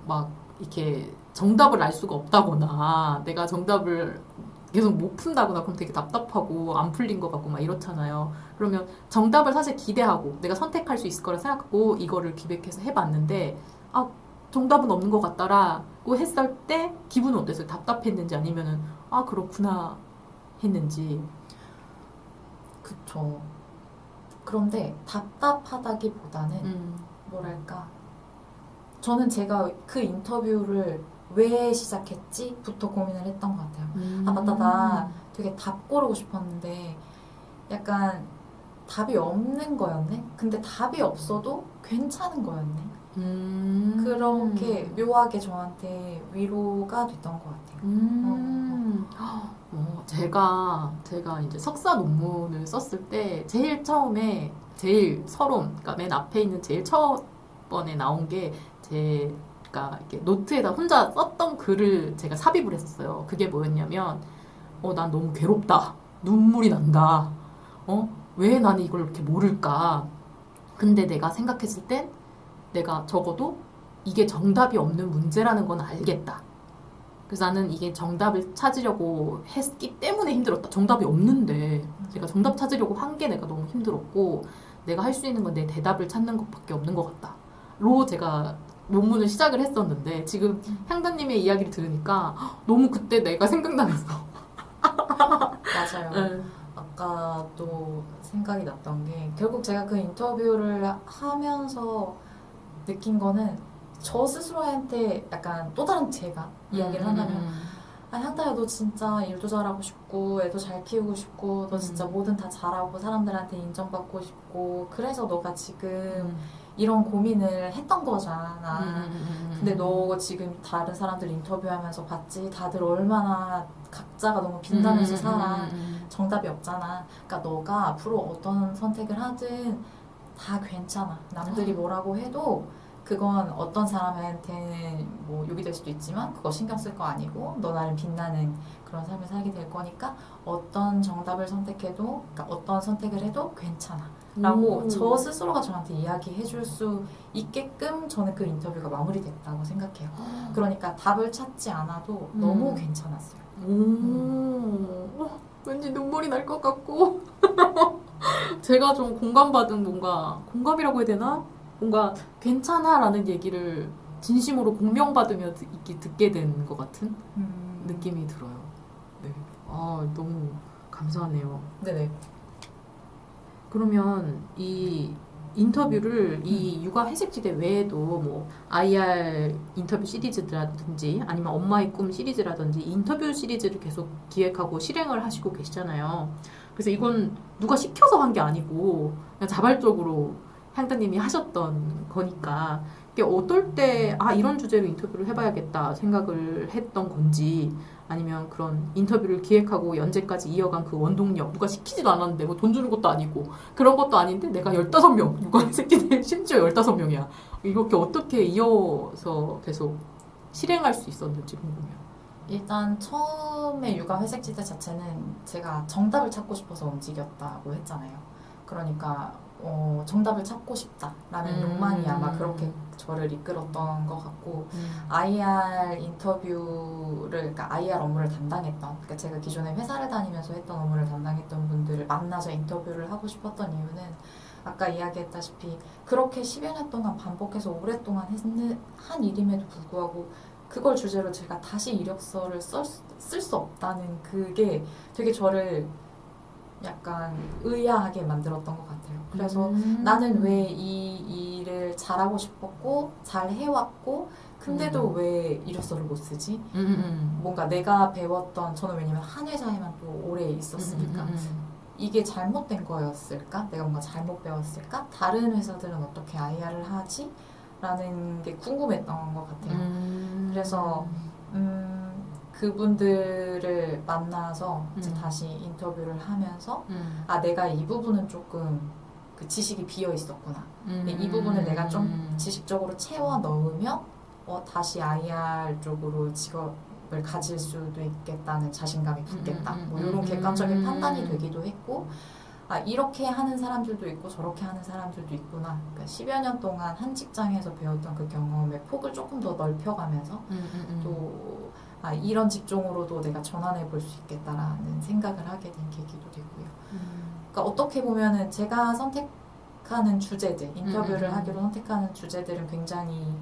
막 이렇게 정답을 알 수가 없다거나 내가 정답을 계속 못 푼다거나 그럼 되게 답답하고 안 풀린 것 같고 막 이렇잖아요. 그러면 정답을 사실 기대하고 내가 선택할 수 있을 거라 생각하고 이거를 기획해서 해봤는데 정답은 없는 것 같다라고 했을 때 기분은 어땠어요? 답답했는지 아니면은 그렇구나 했는지. 그쵸. 그런데 답답하다기보다는 뭐랄까 저는 제가 그 인터뷰를 왜 시작했지?부터 고민을 했던 것 같아요. 아, 맞다. 나 되게 답 고르고 싶었는데 약간 답이 없는 거였네? 근데 답이 없어도 괜찮은 거였네? 그렇게 묘하게 저한테 위로가 됐던 것 같아요. 제가 이제 석사 논문을 썼을 때 제일 처음에 제일 서론, 그러니까 맨 앞에 있는 제일 첫 번에 나온 게 제가 이렇게 노트에다 혼자 썼던 글을 제가 삽입을 했었어요. 그게 뭐였냐면, 난 너무 괴롭다. 눈물이 난다. 왜 나는 이걸 이렇게 모를까? 근데 내가 생각했을 땐 내가 적어도 이게 정답이 없는 문제라는 건 알겠다. 그래서 나는 이게 정답을 찾으려고 했기 때문에 힘들었다. 정답이 없는데 내가 정답 찾으려고 한 게 내가 너무 힘들었고 내가 할 수 있는 건 내 대답을 찾는 것밖에 없는 것 같다. 로 제가 논문을 시작을 했었는데 지금 향단님의 이야기를 들으니까 너무 그때 내가 생각나면서 맞아요. 네. 아까 또 생각이 났던 게 결국 제가 그 인터뷰를 하면서 느낀 거는 저 스스로한테 약간 또 다른 제가 이야기를 한다면 아, 향다야 너 진짜 일도 잘하고 싶고 애도 잘 키우고 싶고 너 진짜 뭐든 다 잘하고 사람들한테 인정받고 싶고 그래서 너가 지금 이런 고민을 했던 거잖아. 근데 너 지금 다른 사람들 인터뷰하면서 봤지? 다들 얼마나 각자가 너무 빛나면서 살아. 정답이 없잖아. 그러니까 너가 앞으로 어떤 선택을 하든 다 괜찮아. 남들이 뭐라고 해도 그건 어떤 사람한테는 뭐 욕이 될 수도 있지만 그거 신경 쓸 거 아니고 너 나름 빛나는 그런 삶을 살게 될 거니까 어떤 정답을 선택해도 그러니까 어떤 선택을 해도 괜찮아 라고 저 스스로가 저한테 이야기해 줄 수 있게끔 저는 그 인터뷰가 마무리됐다고 생각해요. 그러니까 답을 찾지 않아도 너무 괜찮았어요. 왠지 눈물이 날 것 같고 제가 좀 공감받은 뭔가 공감이라고 해야 되나? 뭔가 괜찮아라는 얘기를 진심으로 공명받으며 듣게 된 것 같은 느낌이 들어요. 네. 너무 감사하네요. 네네. 그러면 이 인터뷰를 이 육아 회색지대 외에도 뭐 IR 인터뷰 시리즈라든지 아니면 엄마의 꿈 시리즈라든지 인터뷰 시리즈를 계속 기획하고 실행을 하시고 계시잖아요. 그래서 이건 누가 시켜서 한 게 아니고 그냥 자발적으로 향단님이 하셨던 거니까 이게 어떨 때 이런 주제로 인터뷰를 해봐야겠다 생각을 했던 건지 아니면 그런 인터뷰를 기획하고 연재까지 이어간 그 원동력 누가 시키지도 않았는데 뭐 돈 주는 것도 아니고 그런 것도 아닌데 내가 15명 누가 새끼들 심지어 15명이야 이렇게 어떻게 이어서 계속 실행할 수 있었는지 궁금해요. 일단 처음에 육아 회색지대 자체는 제가 정답을 찾고 싶어서 움직였다고 했잖아요. 그러니까 정답을 찾고 싶다라는 욕망이 아마 그렇게 저를 이끌었던 것 같고 IR 인터뷰를 그러니까 IR 업무를 담당했던 그러니까 제가 기존에 회사를 다니면서 했던 업무를 담당했던 분들을 만나서 인터뷰를 하고 싶었던 이유는 아까 이야기했다시피 그렇게 10여 년 동안 반복해서 오랫동안 한 일임에도 불구하고 그걸 주제로 제가 다시 이력서를 쓸 수 없다는 그게 되게 저를 약간 의아하게 만들었던 것 같아요. 그래서 나는 왜 이 일을 잘하고 싶었고 잘 해왔고 근데도 왜 이력서를 못 쓰지? 뭔가 내가 배웠던 저는 왜냐면 한 회사에만 또 오래 있었으니까 이게 잘못된 거였을까? 내가 뭔가 잘못 배웠을까? 다른 회사들은 어떻게 IR을 하지? 라는 게 궁금했던 것 같아요. 그래서 그분들을 만나서 이제 다시 인터뷰를 하면서 내가 이 부분은 조금 그 지식이 비어 있었구나. 이 부분을 내가 좀 지식적으로 채워 넣으면 다시 IR 쪽으로 직업을 가질 수도 있겠다는 자신감이 붙겠다. 뭐 이런 객관적인 판단이 되기도 했고 이렇게 하는 사람들도 있고 저렇게 하는 사람들도 있구나. 그러니까 10여 년 동안 한 직장에서 배웠던 그 경험의 폭을 조금 더 넓혀가면서 또 이런 직종으로도 내가 전환해 볼 수 있겠다라는 생각을 하게 된 계기도 되고요. 그러니까 어떻게 보면은 제가 선택하는 주제들, 인터뷰를 하기로 선택하는 주제들은 굉장히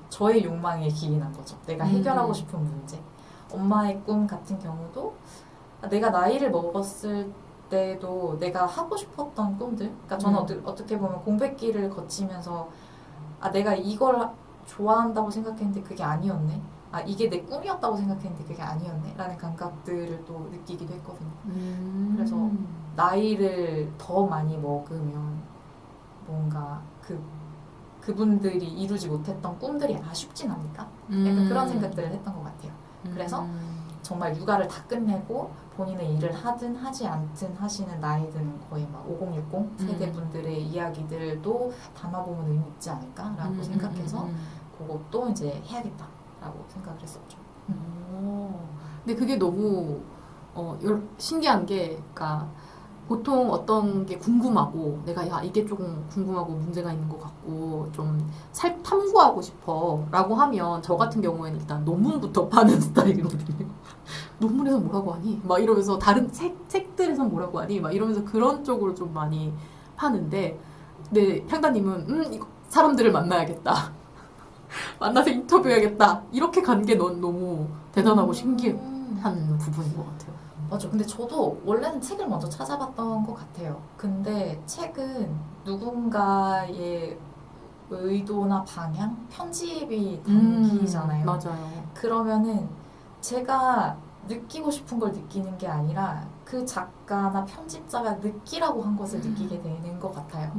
저의 욕망에 기인한 거죠. 내가 해결하고 싶은 문제. 엄마의 꿈 같은 경우도 내가 나이를 먹었을 때도 내가 하고 싶었던 꿈들. 그러니까 저는 어떻게 보면 공백기를 거치면서 내가 이걸 좋아한다고 생각했는데 그게 아니었네. 아, 이게 내 꿈이었다고 생각했는데 그게 아니었네. 라는 감각들을 또 느끼기도 했거든요. 그래서 나이를 더 많이 먹으면 뭔가 그분들이 이루지 못했던 꿈들이 아쉽진 않을까? 약간 그런 생각들을 했던 것 같아요. 그래서 정말 육아를 다 끝내고 본인의 일을 하든 하지 않든 하시는 나이든 거의 막 5060 세대분들의 이야기들도 담아보면 의미 있지 않을까라고 생각해서 그것도 이제 해야겠다라고 생각을 했었죠. 근데 그게 너무 신기한 게, 그러니까 보통 어떤 게 궁금하고 내가 야 이게 조금 궁금하고 문제가 있는 것 같고 좀 탐구하고 싶어라고 하면 저 같은 경우에는 일단 논문부터 파는 스타일이거든요. 논문에서 뭐라고 하니? 막 이러면서 다른 책들에서 뭐라고 하니? 막 이러면서 그런 쪽으로 좀 많이 파는데, 근데 향다님은 이거 사람들을 만나야겠다. 만나서 인터뷰해야겠다. 이렇게 간 게 넌 너무 대단하고 신기한 부분인 것 같아요. 맞아. 근데 저도 원래는 책을 먼저 찾아봤던 것 같아요. 근데 책은 누군가의 의도나 방향, 편집이 담기잖아요. 맞아요. 그러면은 제가 느끼고 싶은 걸 느끼는 게 아니라 그 작가나 편집자가 느끼라고 한 것을 느끼게 되는 것 같아요.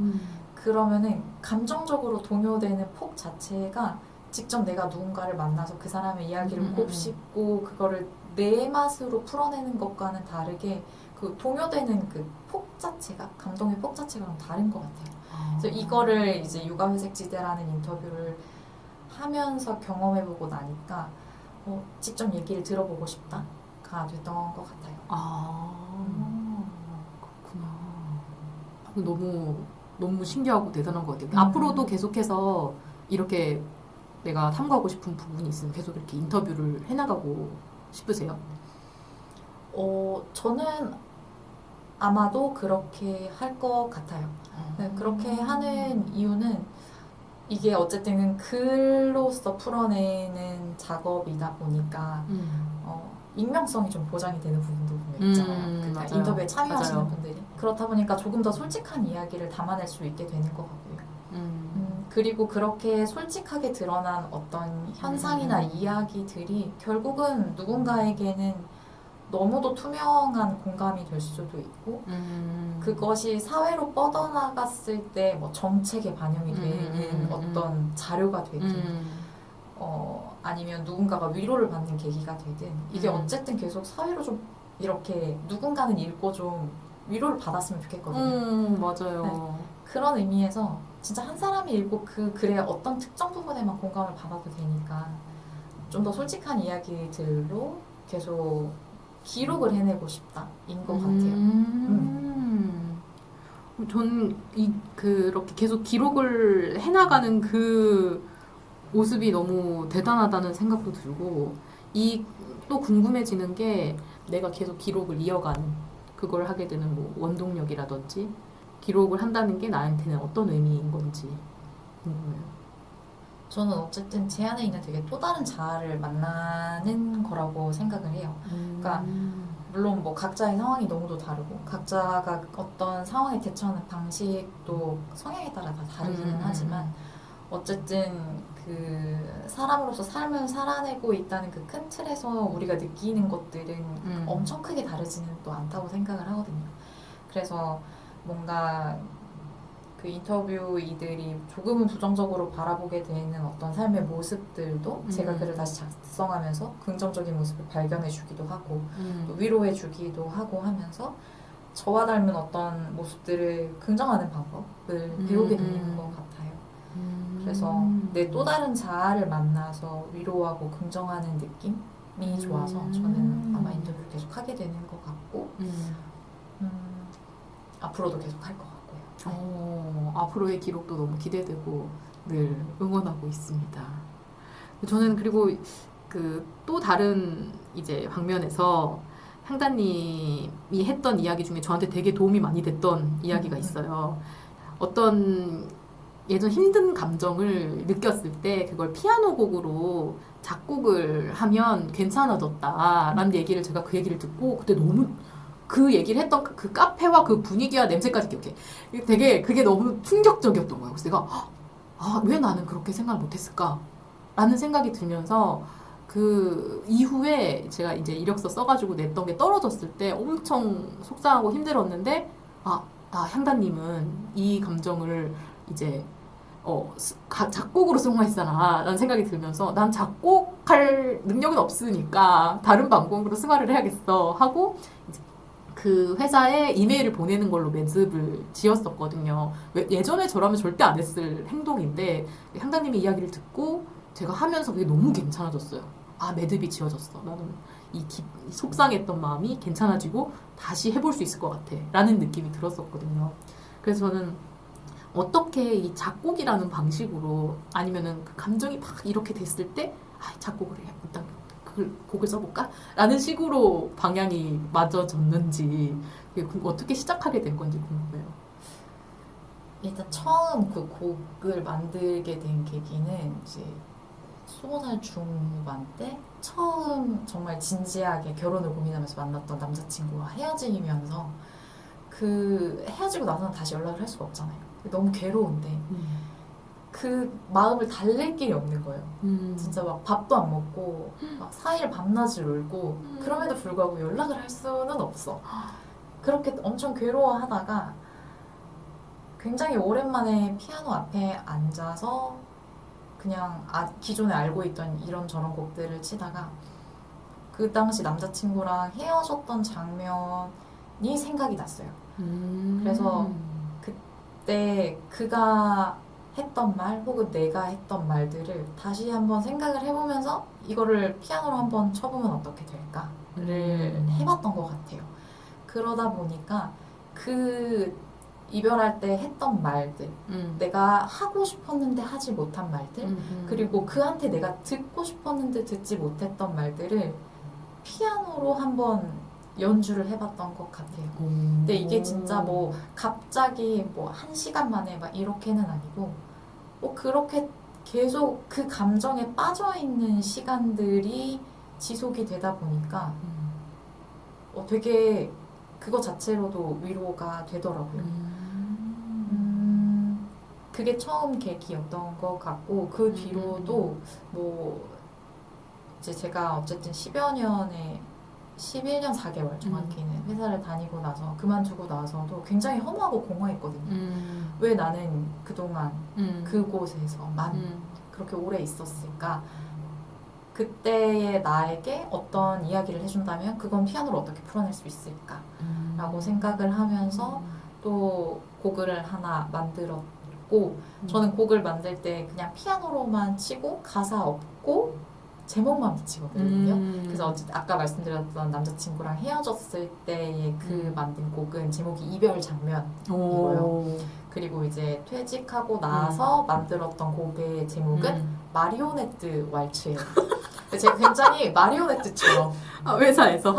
그러면은 감정적으로 동요되는 폭 자체가 직접 내가 누군가를 만나서 그 사람의 이야기를 곱씹고 그거를 내 맛으로 풀어내는 것과는 다르게 그 동요되는 그 폭 자체가, 감동의 폭 자체가 좀 다른 것 같아요. 그래서 이거를 이제 육아회색지대라는 인터뷰를 하면서 경험해보고 나니까 직접 얘기를 들어보고 싶다가 됐던 것 같아요. 그렇구나. 너무 신기하고 대단한 것 같아요. 앞으로도 계속해서 이렇게 내가 탐구하고 싶은 부분이 있으면 계속 이렇게 인터뷰를 해나가고 싶으세요? 저는 아마도 그렇게 할 것 같아요. 네, 그렇게 하는 이유는 이게 어쨌든 글로서 풀어내는 작업이다 보니까 익명성이 좀 보장이 되는 부분도 분명 있잖아요. 그러니까 맞아요. 인터뷰에 참여하시는 맞아요. 분들이. 그렇다 보니까 조금 더 솔직한 이야기를 담아낼 수 있게 되는 것 같고요. 그리고 그렇게 솔직하게 드러난 어떤 현상이나 이야기들이 결국은 누군가에게는 너무도 투명한 공감이 될 수도 있고 그것이 사회로 뻗어나갔을 때 뭐 정책에 반영이 되는 어떤 자료가 되든 아니면 누군가가 위로를 받는 계기가 되든 이게 어쨌든 계속 사회로 좀 이렇게 누군가는 읽고 좀 위로를 받았으면 좋겠거든요. 맞아요. 네. 그런 의미에서 진짜 한 사람이 읽고 그 글의 어떤 특정 부분에만 공감을 받아도 되니까 좀 더 솔직한 이야기들로 계속 기록을 해내고 싶다인 것 같아요. 저는 그렇게 계속 기록을 해나가는 그 모습이 너무 대단하다는 생각도 들고, 또 궁금해지는 게 내가 계속 기록을 이어가는, 그걸 하게 되는 뭐 원동력이라든지 기록을 한다는 게 나한테는 어떤 의미인 건지 궁금해요. 저는 어쨌든 제 안에 있는 되게 또 다른 자아를 만나는 거라고 생각을 해요. 그러니까 물론 뭐 각자의 상황이 너무도 다르고 각자가 어떤 상황에 대처하는 방식도 성향에 따라 다 다르기는 하지만 어쨌든 그 사람으로서 삶을 살아내고 있다는 그 큰 틀에서 우리가 느끼는 것들은 엄청 크게 다르지는 또 않다고 생각을 하거든요. 그래서 뭔가 그 인터뷰이들이 조금은 부정적으로 바라보게 되는 어떤 삶의 모습들도 제가 글을 다시 작성하면서 긍정적인 모습을 발견해 주기도 하고 또 위로해 주기도 하고 하면서 저와 닮은 어떤 모습들을 긍정하는 방법을 배우게 되는 것 같아요. 그래서 내 또 다른 자아를 만나서 위로하고 긍정하는 느낌이 좋아서 저는 아마 인터뷰를 계속 하게 되는 것 같고 앞으로도 계속 할 것 같고요. 앞으로의 기록도 너무 기대되고 늘 응원하고 있습니다. 저는 그리고 그 또 다른 이제 방면에서 향다님이 했던 이야기 중에 저한테 되게 도움이 많이 됐던 이야기가 있어요. 어떤 예전 힘든 감정을 느꼈을 때 그걸 피아노 곡으로 작곡을 하면 괜찮아졌다라는 얘기를 제가 그 얘기를 듣고 그때 너무 그 얘기를 했던 그 카페와 그 분위기와 냄새까지 기억해. 되게 그게 너무 충격적이었던 거예요. 그래서 내가 왜 나는 그렇게 생각을 못했을까? 라는 생각이 들면서 그 이후에 제가 이제 이력서 써가지고 냈던 게 떨어졌을 때 엄청 속상하고 힘들었는데 향단님은 이 감정을 이제 작곡으로 승화했잖아 라는 생각이 들면서 난 작곡할 능력은 없으니까 다른 방법으로 승화를 해야겠어 하고 이제 그 회사에 이메일을 보내는 걸로 매듭을 지었었거든요. 예전에 저라면 절대 안 했을 행동인데 향단님의 이야기를 듣고 제가 하면서 그게 너무 괜찮아졌어요. 매듭이 지어졌어. 나는 속상했던 마음이 괜찮아지고 다시 해볼 수 있을 것 같아 라는 느낌이 들었었거든요. 그래서 저는 어떻게 이 작곡이라는 방식으로 아니면은 그 감정이 막 이렇게 됐을 때 작곡을 해. 일단 곡을 써볼까? 라는 식으로 방향이 맞아졌는지 어떻게 시작하게 된 건지 궁금해요. 일단 처음 그 곡을 만들게 된 계기는 이제 20살 중반 때 처음 정말 진지하게 결혼을 고민하면서 만났던 남자친구와 헤어지면서 그 헤어지고 나서는 다시 연락을 할 수가 없잖아요. 너무 괴로운데 그 마음을 달랠 길이 없는 거예요. 진짜 막 밥도 안 먹고 막 4일 밤낮을 울고 그럼에도 불구하고 연락을 할 수는 없어. 그렇게 엄청 괴로워하다가 굉장히 오랜만에 피아노 앞에 앉아서 그냥 기존에 알고 있던 이런저런 곡들을 치다가 그 당시 남자친구랑 헤어졌던 장면이 생각이 났어요. 그래서 그때 그가 했던 말 혹은 내가 했던 말들을 다시 한번 생각을 해보면서 이거를 피아노로 한번 쳐보면 어떻게 될까를 해봤던 것 같아요. 그러다 보니까 그 이별할 때 했던 말들, 내가 하고 싶었는데 하지 못한 말들, 그리고 그한테 내가 듣고 싶었는데 듣지 못했던 말들을 피아노로 한번 연주를 해봤던 것 같아요. 근데 이게 진짜 뭐 갑자기 뭐 1시간 만에 막 이렇게는 아니고 뭐 그렇게 계속 그 감정에 빠져있는 시간들이 지속이 되다 보니까 되게 그거 자체로도 위로가 되더라고요. 그게 처음 계기였던 것 같고 그 뒤로도 뭐 이제 제가 어쨌든 11년 4개월 정확히는 회사를 다니고 나서 그만두고 나서도 굉장히 허무하고 공허했거든요. 왜 나는 그동안 그곳에서만 그렇게 오래 있었을까? 그때의 나에게 어떤 이야기를 해준다면 그건 피아노로 어떻게 풀어낼 수 있을까? 라고 생각을 하면서 또 곡을 하나 만들었고 저는 곡을 만들 때 그냥 피아노로만 치고 가사 없고 제목만 붙이거든요. 그래서 아까 말씀드렸던 남자친구랑 헤어졌을 때의 그 만든 곡은 제목이 이별 장면이고요. 그리고 이제 퇴직하고 나서 만들었던 곡의 제목은 마리오네트 왈츠예요. 제가 굉장히 마리오네트처럼 회사에서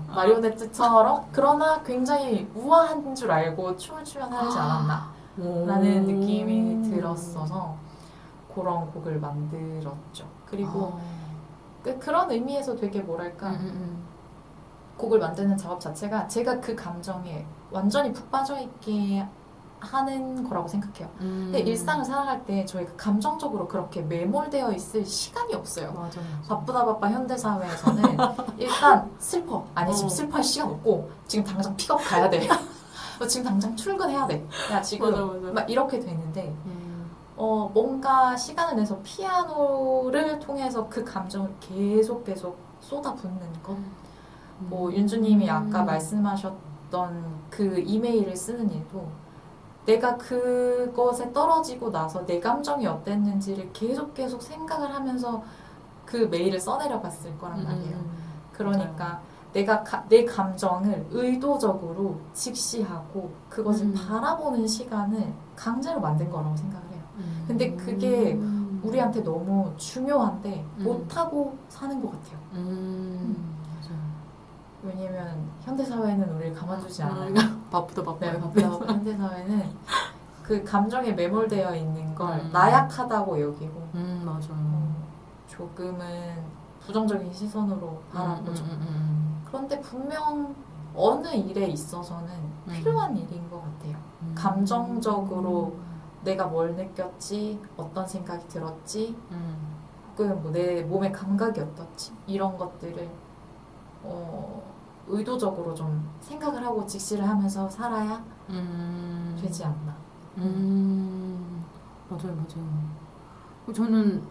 마리오네트처럼 그러나 굉장히 우아한 줄 알고 춤을 추며 살지 않았나 라는 느낌이 들었어서 그런 곡을 만들었죠. 그리고 그런 의미에서 되게 뭐랄까 곡을 만드는 작업 자체가 제가 그 감정에 완전히 푹 빠져있게 하는 거라고 생각해요. 근데 일상을 살아갈 때 저희가 감정적으로 그렇게 매몰되어 있을 시간이 없어요. 맞아. 바쁘다 현대사회에서는 일단 슬퍼. 아니 지금 슬퍼할 시간 없고 지금 당장 픽업 가야 돼. 지금 당장 출근해야 돼. 야 지금 맞아. 막 이렇게 되는데 뭔가 시간을 내서 피아노를 통해서 그 감정을 계속 쏟아붓는 것. 뭐 윤주님이 아까 말씀하셨던 그 이메일을 쓰는 일도 내가 그것에 떨어지고 나서 내 감정이 어땠는지를 계속 생각을 하면서 그 메일을 써내려 봤을 거란 말이에요. 그러니까 내가 내 감정을 의도적으로 직시하고 그것을 바라보는 시간을 강제로 만든 거라고 생각을 해요. 근데 그게 우리한테 너무 중요한데 못하고 사는 것 같아요. 왜냐면 현대사회는 우리를 가만두지 않아요. 바쁘다. 네, 바쁘다 현대사회는 그 감정에 매몰되어 있는 걸 나약하다고 여기고 조금은 부정적인 시선으로 바라보죠. 그런데 분명 어느 일에 있어서는 필요한 일인 것 같아요. 감정적으로 내가 뭘 느꼈지, 어떤 생각이 들었지, 조금 뭐 내 몸의 감각이 어떻지 이런 것들을 의도적으로 좀 생각을 하고 직시를 하면서 살아야 되지 않나. 맞아요, 맞아요. 저는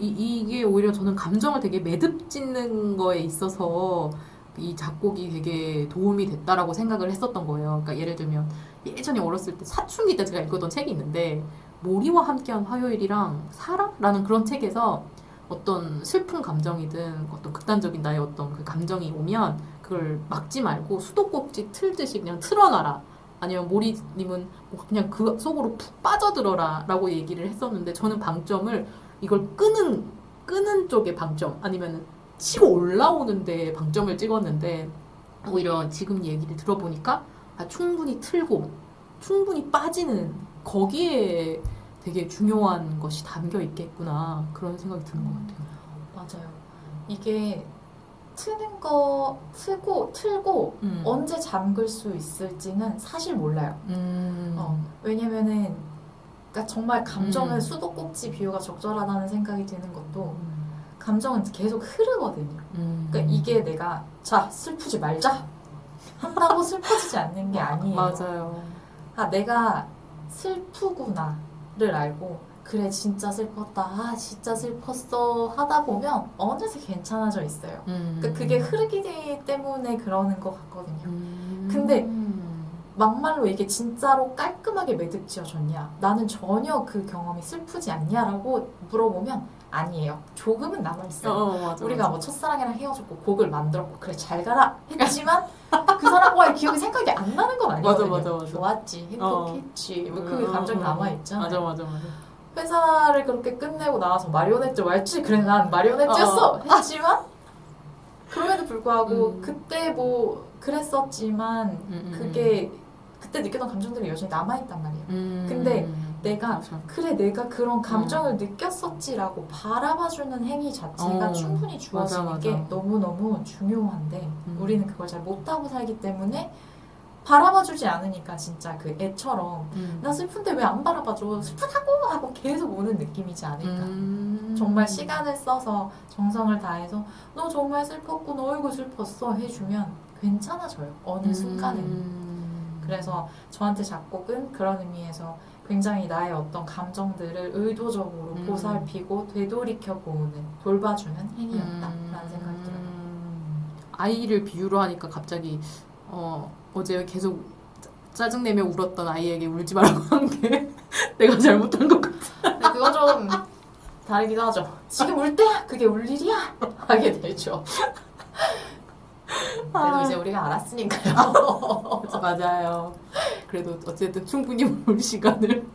이게 오히려 저는 감정을 되게 매듭짓는 거에 있어서 이 작곡이 되게 도움이 됐다라고 생각을 했었던 거예요. 그러니까 예를 들면 예전에 어렸을 때 사춘기 때 제가 읽었던 책이 있는데 모리와 함께한 화요일이랑 사랑라는 그런 책에서 어떤 슬픈 감정이든 어떤 극단적인 나의 어떤 그 감정이 오면 그걸 막지 말고 수도꼭지 틀듯이 그냥 틀어놔라. 아니면 모리님은 그냥 그 속으로 푹 빠져들어라 라고 얘기를 했었는데 저는 방점을 이걸 끄는 쪽에 방점 아니면 치고 올라오는데 방점을 찍었는데 오히려 지금 얘기를 들어보니까 충분히 틀고 충분히 빠지는 거기에 되게 중요한 것이 담겨 있겠구나 그런 생각이 드는 것 같아요. 맞아요. 이게 틀고 언제 잠글 수 있을지는 사실 몰라요. 왜냐면은 그러니까 정말 감정은 수도꼭지 비유가 적절하다는 생각이 드는 것도 감정은 계속 흐르거든요. 그러니까 이게 내가 자 슬프지 말자 한다고 슬퍼지지 않는 게 아니에요. 맞아요. 내가 슬프구나를 알고 그래 진짜 슬펐다 진짜 슬펐어 하다 보면 어느새 괜찮아져 있어요. 그러니까 그게 흐르기 때문에 그러는 것 같거든요. 근데 막말로 이게 진짜로 깔끔하게 매듭지어졌냐 나는 전혀 그 경험이 슬프지 않냐라고 물어보면 아니에요. 조금은 남아있어요. 맞아, 우리가 맞아. 뭐 첫사랑이랑 헤어졌고 곡을 만들었고 그래 잘 가라 했지만 그 사람과의 기억이 생각이 안 나는 건 아니거든요. 맞아. 좋았지 행복했지 뭐 그 감정이 남아있잖아요. 맞아. 회사를 그렇게 끝내고 나와서 마리오네트 할지 그래 난 마리오네트였어 했지만 그럼에도 불구하고 그때 뭐 그랬었지만 그게 그때 느꼈던 감정들이 여전히 남아있단 말이에요. 근데 내가 맞아. 그래 내가 그런 감정을 느꼈었지라고 바라봐주는 행위 자체가 충분히 주어지는 맞아. 게 너무너무 중요한데 우리는 그걸 잘 못하고 살기 때문에 바라봐주지 않으니까 진짜 그 애처럼 나 슬픈데 왜 안 바라봐줘 슬프다고 하고 계속 우는 느낌이지 않을까. 정말 시간을 써서 정성을 다해서 너 정말 슬펐고 너 얼굴 슬펐어 해주면 괜찮아져요. 어느 순간에는. 그래서 저한테 작곡은 그런 의미에서 굉장히 나의 어떤 감정들을 의도적으로 보살피고 되돌이켜보는 돌봐주는 행위였다라는 생각이 들어요. 아이를 비유로 하니까 갑자기 어제 계속 짜증내며 울었던 아이에게 울지 말라고 한 게 내가 잘못한 것 같아. 근데 그건 좀 다르기도 하죠. 지금 울 때야? 그게 울 일이야? 하게 되죠. 그래도 이제 우리가 알았으니까요. 맞아요. 그래도 어쨌든 충분히 울 시간을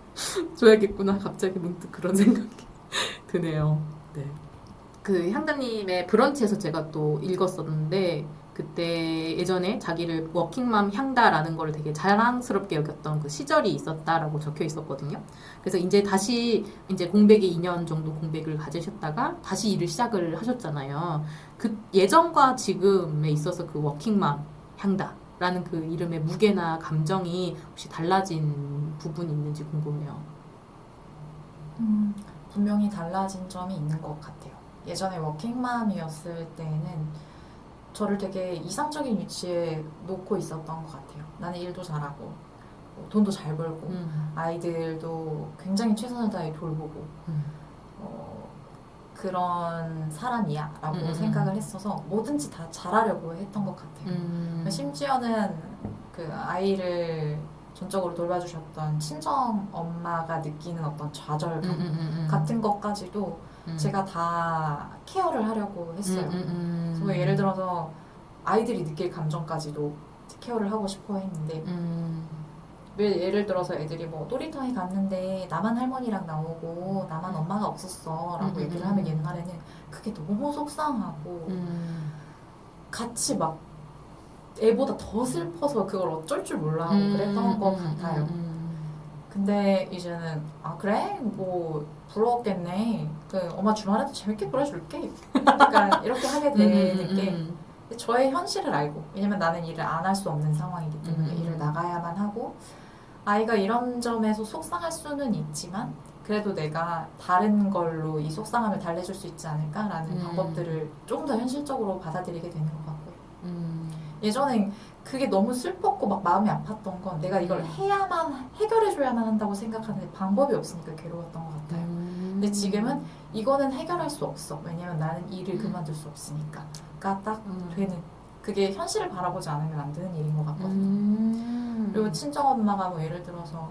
줘야겠구나. 갑자기 문득 그런 생각이 드네요. 네. 그 향다님의 브런치에서 제가 또 읽었었는데 그때 예전에 자기를 워킹맘 향다라는 걸 되게 자랑스럽게 여겼던 그 시절이 있었다라고 적혀 있었거든요. 그래서 이제 다시 이제 공백이 2년 정도 공백을 가지셨다가 다시 일을 시작을 하셨잖아요. 그 예전과 지금에 있어서 그 워킹맘 향다라는 그 이름의 무게나 감정이 혹시 달라진 부분이 있는지 궁금해요. 분명히 달라진 점이 있는 것 같아요. 예전에 워킹맘이었을 때는 저를 되게 이상적인 위치에 놓고 있었던 것 같아요. 나는 일도 잘하고 돈도 잘 벌고 아이들도 굉장히 최선을 다해 돌보고 그런 사람이야 라고 생각을 했어서 뭐든지 다 잘하려고 했던 것 같아요. 심지어는 그 아이를 전적으로 돌봐주셨던 친정 엄마가 느끼는 어떤 좌절감 같은 것까지도 제가 다 케어를 하려고 했어요. 그래서 예를 들어서 아이들이 느낄 감정까지도 케어를 하고 싶어 했는데 예를 들어서 애들이 뭐 놀이터에 갔는데 나만 할머니랑 나오고 나만 엄마가 없었어 라고 얘기를 하면 옛날에는 그게 너무 속상하고 같이 막 애보다 더 슬퍼서 그걸 어쩔 줄 몰라 하고 그랬던 것 같아요. 근데 이제는 아 그래? 뭐 부러웠겠네. 그 엄마 주말에도 재밌게 보내줄게. 약간 이렇게 하게 되는 게 저의 현실을 알고 왜냐면 나는 일을 안 할 수 없는 상황이기 때문에 일을 나가야만 하고 아이가 이런 점에서 속상할 수는 있지만 그래도 내가 다른 걸로 이 속상함을 달래줄 수 있지 않을까라는 방법들을 좀 더 현실적으로 받아들이게 되는 것 같고요. 예전엔 그게 너무 슬펐고 막 마음이 아팠던 건 내가 이걸 해야만 해결해줘야만 한다고 생각하는데 방법이 없으니까 괴로웠던 것 같아요. 근데 지금은 이거는 해결할 수 없어. 왜냐면 나는 일을 그만둘 수 없으니까.가 딱 되는, 그게 현실을 바라보지 않으면 안 되는 일인 것 같거든요. 그리고 친정엄마가 뭐 예를 들어서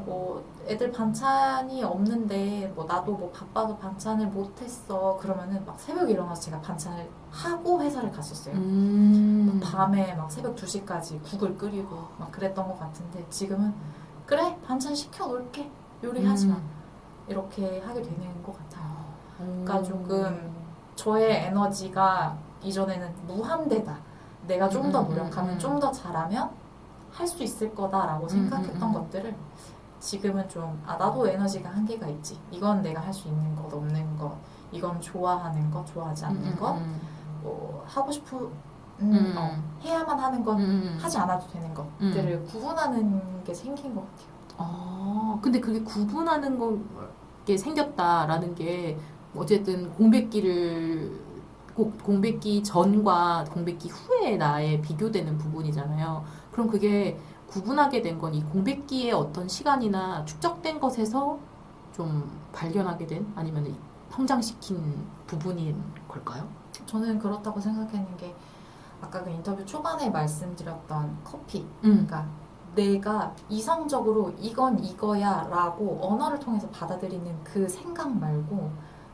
뭐 애들 반찬이 없는데 뭐 나도 뭐 바빠서 반찬을 못했어 그러면은 막 새벽에 일어나서 제가 반찬을 하고 회사를 갔었어요. 막 밤에 막 새벽 2시까지 국을 끓이고 막 그랬던 것 같은데 지금은 그래 반찬 시켜놓을게 요리하지 마 이렇게 하게 되는 것 같아요. 그러니까 조금 저의 에너지가 이전에는 무한대다, 내가 좀 더 노력하면 좀 더 잘하면 할 수 있을 거다라고 생각했던 것들을 지금은 좀 나도 에너지가 한계가 있지, 이건 내가 할 수 있는 것 없는 것, 이건 좋아하는 것 좋아하지 않는 것, 뭐 하고 싶은 해야만 하는 건 하지 않아도 되는 것들을 구분하는 게 생긴 것 같아요. 근데 그게 구분하는 게 생겼다라는 게 어쨌든 공백기 전과 공백기 후의 나에 비교되는 부분이잖아요. 그럼 그게 구분하게 된 건 이 공백기의 어떤 시간이나 축적된 것에서 좀 발견하게 된, 아니면 성장시킨 부분인 걸까요? 저는 그렇다고 생각하는 게 아까 그 인터뷰 초반에 말씀드렸던 커피, 그러니까 내가 이성적으로 이건 이거야 라고 언어를 통해서 받아들이는 그 생각 말고,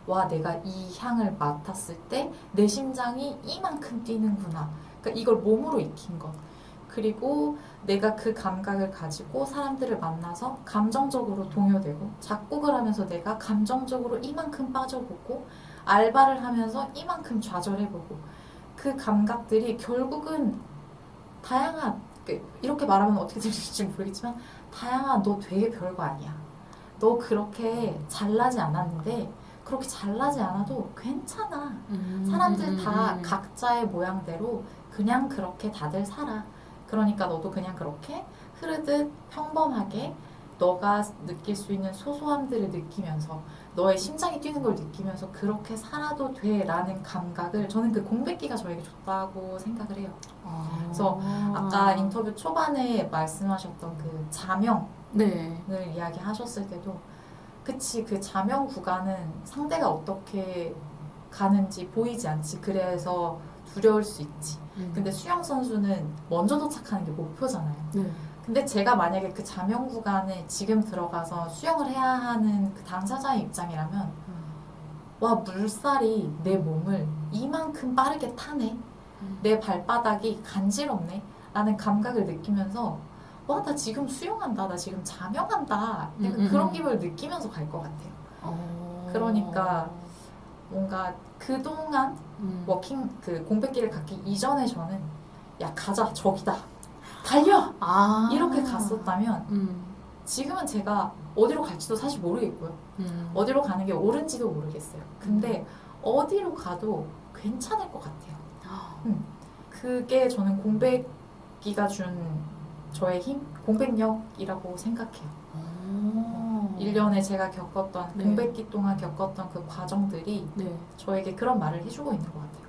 와 내가 이 향을 맡았을 때 내 심장이 이만큼 뛰는구나, 그러니까 이걸 몸으로 익힌 것, 그리고 내가 그 감각을 가지고 사람들을 만나서 감정적으로 동요되고, 작곡을 하면서 내가 감정적으로 이만큼 빠져보고, 알바를 하면서 이만큼 좌절해보고, 그 감각들이 결국은 다양한, 이렇게 말하면 어떻게 들릴지 모르겠지만 다양한, 너 되게 별거 아니야, 너 그렇게 잘나지 않았는데 그렇게 잘나지 않아도 괜찮아, 사람들 다 각자의 모양대로 그냥 그렇게 다들 살아, 그러니까 너도 그냥 그렇게 흐르듯 평범하게 너가 느낄 수 있는 소소함들을 느끼면서 너의 심장이 뛰는 걸 느끼면서 그렇게 살아도 돼 라는 감각을, 저는 그 공백기가 저에게 줬다고 생각을 해요. 그래서 아까 인터뷰 초반에 말씀하셨던 그 자명을 이야기하셨을 때도 그치, 그 자명 구간은 상대가 어떻게 가는지 보이지 않지, 그래서 두려울 수 있지. 근데 수영 선수는 먼저 도착하는 게 목표잖아요. 근데 제가 만약에 그 자명 구간에 지금 들어가서 수영을 해야 하는 그 당사자의 입장이라면 와, 물살이 내 몸을 이만큼 빠르게 타네, 내 발바닥이 간지럽네 라는 감각을 느끼면서 와, 나 지금 수영한다, 나 지금 자명한다, 약간 그런 기분을 느끼면서 갈 것 같아요. 그러니까 뭔가 그동안 그 공백기를 갖기 이전에 저는 야 가자, 저기다, 달려! 이렇게 갔었다면 지금은 제가 어디로 갈지도 사실 모르겠고요. 어디로 가는 게 옳은지도 모르겠어요. 근데 어디로 가도 괜찮을 것 같아요. 그게 저는 공백기가 준 저의 힘? 공백력이라고 생각해요. 1년에 제가 겪었던 공백기 동안 겪었던 그 과정들이 저에게 그런 말을 해주고 있는 것 같아요.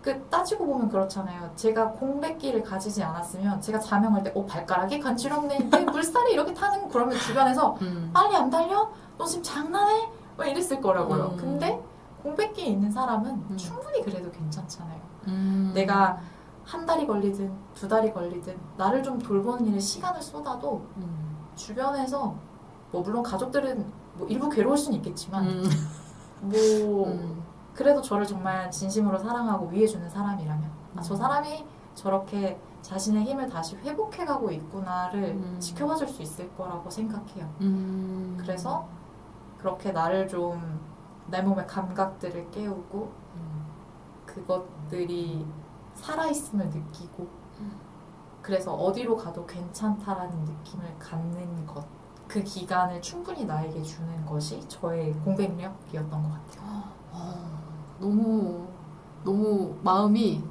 그 따지고 보면 그렇잖아요. 제가 공백기를 가지지 않았으면 제가 자명할 때 발가락이 간지럽네, 내 물살이 이렇게 타는 거, 그러면 주변에서 빨리 안 달려? 너 지금 장난해? 막 이랬을 거라고요. 근데 공백기에 있는 사람은 충분히 그래도 괜찮잖아요. 내가 한 달이 걸리든 2달이 걸리든 나를 좀 돌보는 일에 시간을 쏟아도 주변에서 뭐 물론 가족들은 뭐 일부 괴로울 수는 있겠지만 뭐 그래도 저를 정말 진심으로 사랑하고 위해주는 사람이라면 저 사람이 저렇게 자신의 힘을 다시 회복해가고 있구나를 지켜봐줄 수 있을 거라고 생각해요. 그래서 그렇게 나를 좀, 내 몸의 감각들을 깨우고 그것들이 살아있음을 느끼고 그래서 어디로 가도 괜찮다라는 느낌을 갖는 것, 그 기간을 충분히 나에게 주는 것이 저의 공백력이었던 것 같아요. 너무 마음이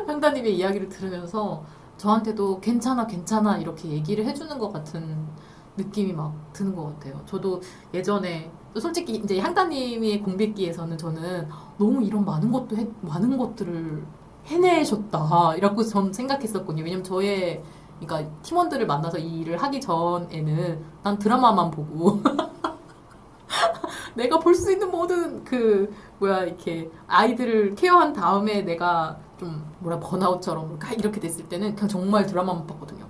평다님의 이야기를 들으면서 저한테도 괜찮아 이렇게 얘기를 해주는 것 같은 느낌이 막 드는 것 같아요. 저도 예전에 솔직히 이제 향단님의 공백기에서는 저는 너무 이런 많은 것들을 해내셨다 이라고 전 생각했었거든요. 왜냐면 그러니까 팀원들을 만나서 이 일을 하기 전에는 난 드라마만 보고 내가 볼 수 있는 모든 이렇게 아이들을 케어한 다음에 내가 좀 번아웃처럼 이렇게 됐을 때는 그냥 정말 드라마만 봤거든요.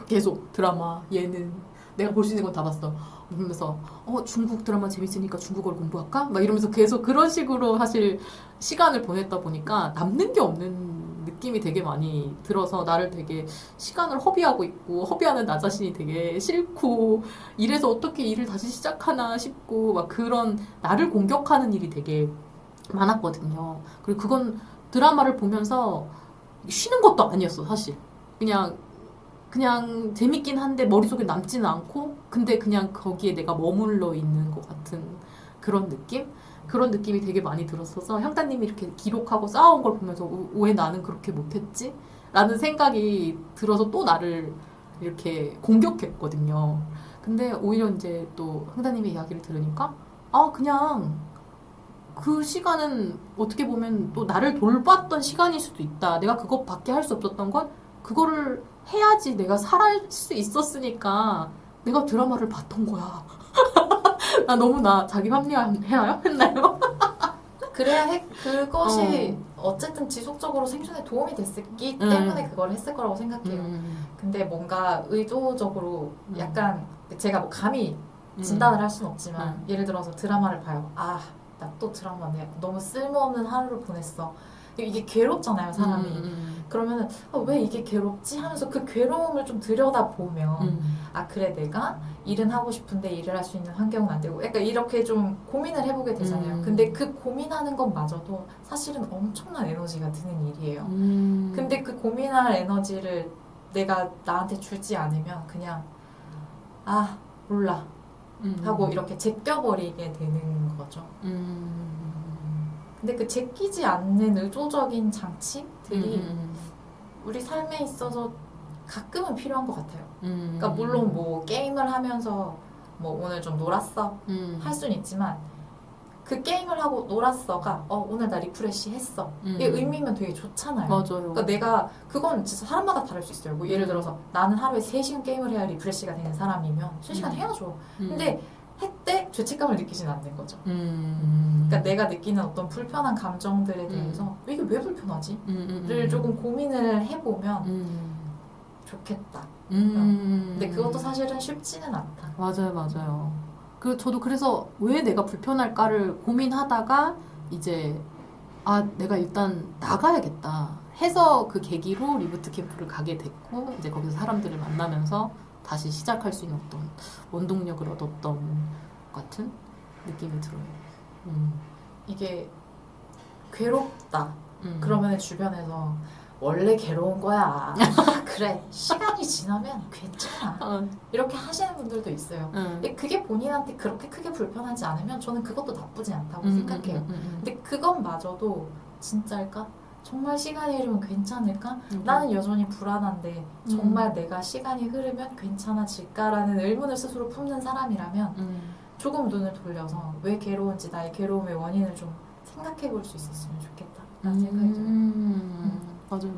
계속 드라마, 예능, 내가 볼 수 있는 건 다 봤어. 그러면서 중국 드라마 재밌으니까 중국어를 공부할까? 막 이러면서 계속 그런 식으로 사실 시간을 보냈다 보니까 남는 게 없는 느낌이 되게 많이 들어서 나를 되게 시간을 허비하고 있고 허비하는 나 자신이 되게 싫고 이래서 어떻게 일을 다시 시작하나 싶고 막 그런 나를 공격하는 일이 되게 많았거든요. 그리고 그건 드라마를 보면서 쉬는 것도 아니었어, 사실. 그냥 재밌긴 한데 머릿속에 남지는 않고 근데 그냥 거기에 내가 머물러 있는 것 같은 그런 느낌? 그런 느낌이 되게 많이 들었어서 향단님이 이렇게 기록하고 쌓아온 걸 보면서 왜 나는 그렇게 못했지? 라는 생각이 들어서 또 나를 이렇게 공격했거든요. 근데 오히려 이제 또 향단님의 이야기를 들으니까 그냥 그 시간은 어떻게 보면 또 나를 돌봤던 시간일 수도 있다. 내가 그것밖에 할 수 없었던 건 그거를 해야지 내가 살아갈 수 있었으니까 내가 드라마를 봤던 거야. 나 자기 합리화해야 했나요? 그것이 어쨌든 지속적으로 생존에 도움이 됐기 때문에 그걸 했을 거라고 생각해요. 근데 뭔가 의도적으로 약간 제가 뭐 감히 진단을 할 수는 없지만 예를 들어서 드라마를 봐요. 나 또 드라마네. 너무 쓸모없는 하루를 보냈어. 이게 괴롭잖아요, 사람이. 그러면은 왜 이게 괴롭지? 하면서 그 괴로움을 좀 들여다보면 그래 내가 일은 하고 싶은데 일을 할 수 있는 환경은 안 되고 약간 이렇게 좀 고민을 해보게 되잖아요. 근데 그 고민하는 것마저도 사실은 엄청난 에너지가 드는 일이에요. 근데 그 고민할 에너지를 내가 나한테 주지 않으면 그냥 몰라 하고 이렇게 제껴버리게 되는 거죠. 근데 그 제끼지 않는 의도적인 장치들이 우리 삶에 있어서 가끔은 필요한 것 같아요. 그러니까 물론 뭐 게임을 하면서 뭐 오늘 좀 놀았어 할 수는 있지만 그 게임을 하고 놀았어가 오늘 나 리프레시 했어 이 의미면 되게 좋잖아요. 맞아요. 그러니까 그건 진짜 사람마다 다를 수 있어요. 뭐 예를 들어서 나는 하루에 3시간 게임을 해야 리프레시가 되는 사람이면 3시간 해야죠. 근데 했대 죄책감을 느끼진 않는 거죠. 그러니까 내가 느끼는 어떤 불편한 감정들에 대해서 이게 왜 불편하지? 를 조금 고민을 해보면 좋겠다. 근데 그것도 사실은 쉽지는 않다. 맞아요. 저도 그래서 왜 내가 불편할까를 고민하다가 이제 내가 일단 나가야겠다 해서 그 계기로 리부트 캠프를 가게 됐고 이제 거기서 사람들을 만나면서 다시 시작할 수 있는 어떤 원동력을 얻었던 것 같은 느낌이 들어요. 이게 괴롭다. 그러면 주변에서 원래 괴로운 거야. 그래 시간이 지나면 괜찮아. 이렇게 하시는 분들도 있어요. 근데 그게 본인한테 그렇게 크게 불편하지 않으면 저는 그것도 나쁘지 않다고 생각해요. 근데 그것마저도 진짜일까? 정말 시간이 흐르면 괜찮을까? 나는 여전히 불안한데 정말 내가 시간이 흐르면 괜찮아질까라는 의문을 스스로 품는 사람이라면 조금 눈을 돌려서 왜 괴로운지 나의 괴로움의 원인을 좀 생각해 볼 수 있었으면 좋겠다 라는 생각이 들어요. 맞아요.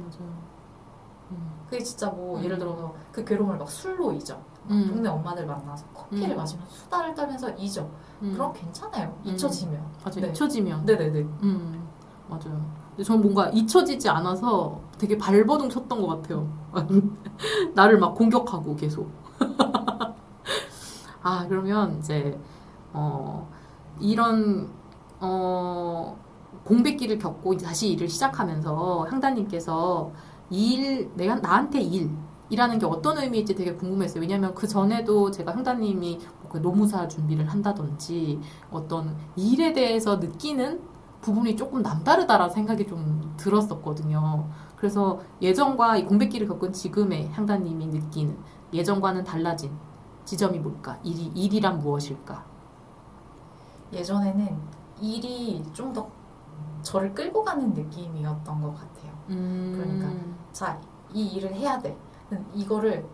그게 진짜 뭐 예를 들어서 그 괴로움을 막 술로 잊어. 동네 엄마들 만나서 커피를 마시면 수다를 떨면서 잊어. 그럼 괜찮아요. 잊혀지면. 맞아요. 네. 잊혀지면. 네네네. 맞아요. 근데 저는 뭔가 잊혀지지 않아서 되게 발버둥 쳤던 것 같아요. 나를 막 공격하고 계속. 그러면 이제 이런 공백기를 겪고 이제 다시 일을 시작하면서 향단님께서 내가 나한테 일이라는 게 어떤 의미일지 되게 궁금했어요. 왜냐면 그 전에도 제가 향단님이 뭐 노무사 준비를 한다든지 어떤 일에 대해서 느끼는 부분이 조금 남다르다라는 생각이 좀 들었었거든요. 그래서 예전과 이 공백기를 겪은 지금의 향단님이 느끼는 예전과는 달라진 지점이 뭘까? 일이란 무엇일까? 예전에는 일이 좀 더 저를 끌고 가는 느낌이었던 것 같아요. 그러니까 자, 이 일을 해야 돼. 이거를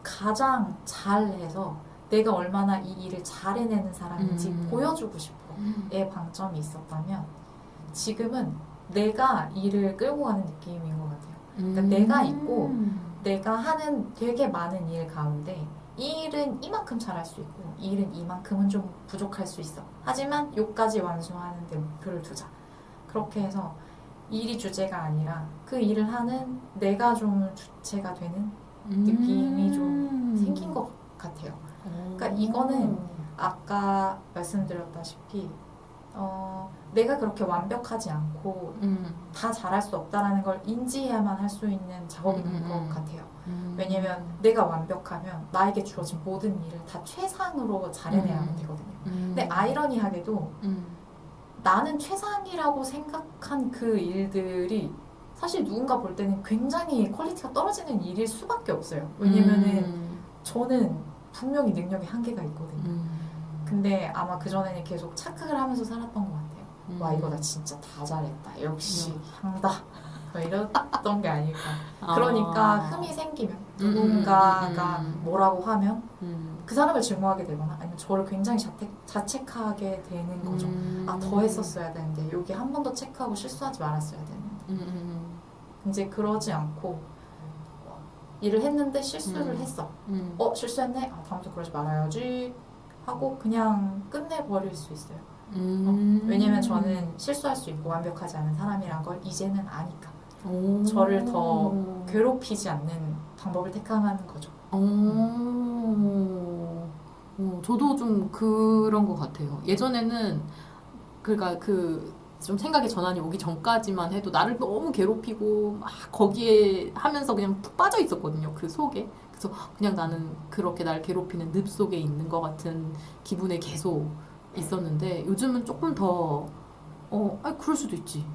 가장 잘해서 내가 얼마나 이 일을 잘 해내는 사람인지 음. 보여주고 싶어의 방점이 있었다면 지금은 내가 일을 끌고 가는 느낌인 것 같아요. 그러니까 내가 있고 내가 하는 되게 많은 일 가운데 이 일은 이만큼 잘할 수 있고 이 일은 이만큼은 좀 부족할 수 있어. 하지만 요까지 완수하는 데 목표를 두자. 그렇게 해서 일이 주제가 아니라 그 일을 하는 내가 좀 주체가 되는 느낌이 좀 생긴 것 같아요. 그러니까 이거는 아까 말씀드렸다시피 내가 그렇게 완벽하지 않고 다 잘할 수 없다라는 걸 인지해야만 할 수 있는 작업인 것 같아요. 왜냐면 내가 완벽하면 나에게 주어진 모든 일을 다 최상으로 잘해내야만 되거든요. 근데 아이러니하게도 나는 최상이라고 생각한 그 일들이 사실 누군가 볼 때는 굉장히 퀄리티가 떨어지는 일일 수밖에 없어요. 왜냐면은 저는 분명히 능력에 한계가 있거든요. 근데 아마 그전에는 계속 착각을 하면서 살았던 것 같아요. 와 이거 나 진짜 다 잘했다. 역시 향다. 뭐 이랬던 게 아닐까. 그러니까 흠이 생기면 누군가가 뭐라고 하면 그 사람을 증오하게 되거나 아니면 저를 굉장히 자책하게 되는 거죠. 아 더 했었어야 되는데 여기 한 번 더 체크하고 실수하지 말았어야 되는데 이제 그러지 않고 일을 했는데 실수를 했어. 실수했네? 아 다음부터 그러지 말아야지 하고 그냥 끝내버릴 수 있어요. 왜냐면 저는 실수할 수 있고 완벽하지 않은 사람이란 걸 이제는 아니까 저를 더 괴롭히지 않는 방법을 택하는 거죠. 저도 좀 그런 것 같아요. 예전에는 그러니까 좀 생각의 전환이 오기 전까지만 해도 나를 너무 괴롭히고 막 거기에 하면서 그냥 푹 빠져 있었거든요. 그 속에. 그래서 그냥 나는 그렇게 나를 괴롭히는 늪 속에 있는 것 같은 기분에 계속 있었는데 요즘은 조금 더 그럴 수도 있지.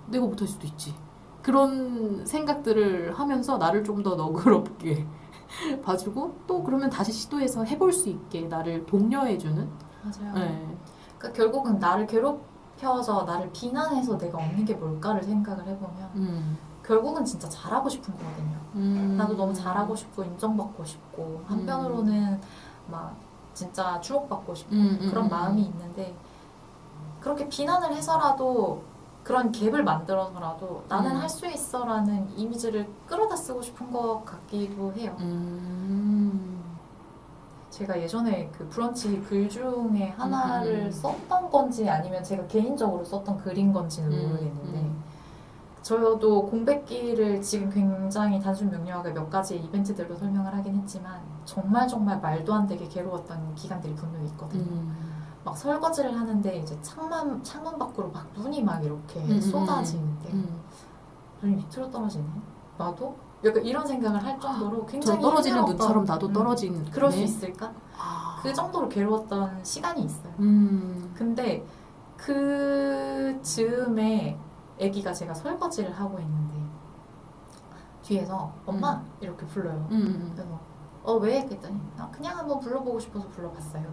내가 못할 수도 있지. 그런 생각들을 하면서 나를 좀 더 너그럽게 봐주고 또 그러면 다시 시도해서 해볼 수 있게 나를 독려해주는. 맞아요. 네. 그러니까 결국은 나를 괴롭혀서 나를 비난해서 내가 얻는 게 뭘까를 생각을 해보면 결국은 진짜 잘하고 싶은 거거든요. 나도 너무 잘하고 싶고 인정받고 싶고 한편으로는 막 진짜 주목받고 싶고 그런 마음이 있는데 그렇게 비난을 해서라도 그런 갭을 만들어서라도 나는 할 수 있어라는 이미지를 끌어다 쓰고 싶은 것 같기도 해요. 제가 예전에 그 브런치 글 중에 하나를 썼던 건지 아니면 제가 개인적으로 썼던 글인 건지는 모르겠는데 저도 공백기를 지금 굉장히 단순 명료하게 몇 가지 이벤트들로 설명을 하긴 했지만 정말 말도 안 되게 괴로웠던 기간들이 분명히 있거든요. 막 설거지를 하는데 이제 창문 밖으로 막 눈이 막 이렇게 쏟아지는데 눈이 밑으로 떨어지네? 나도? 약간 이런 생각을 할 정도로 굉장히 저 떨어지는 힘들었던, 눈처럼 나도 떨어진 그럴 수 네. 있을까? 그 정도로 괴로웠던 시간이 있어요. 근데 그 즈음에 아기가 제가 설거지를 하고 있는데 뒤에서 엄마 이렇게 불러요. 그래서 왜? 그랬더니 그냥 한번 불러보고 싶어서 불러봤어요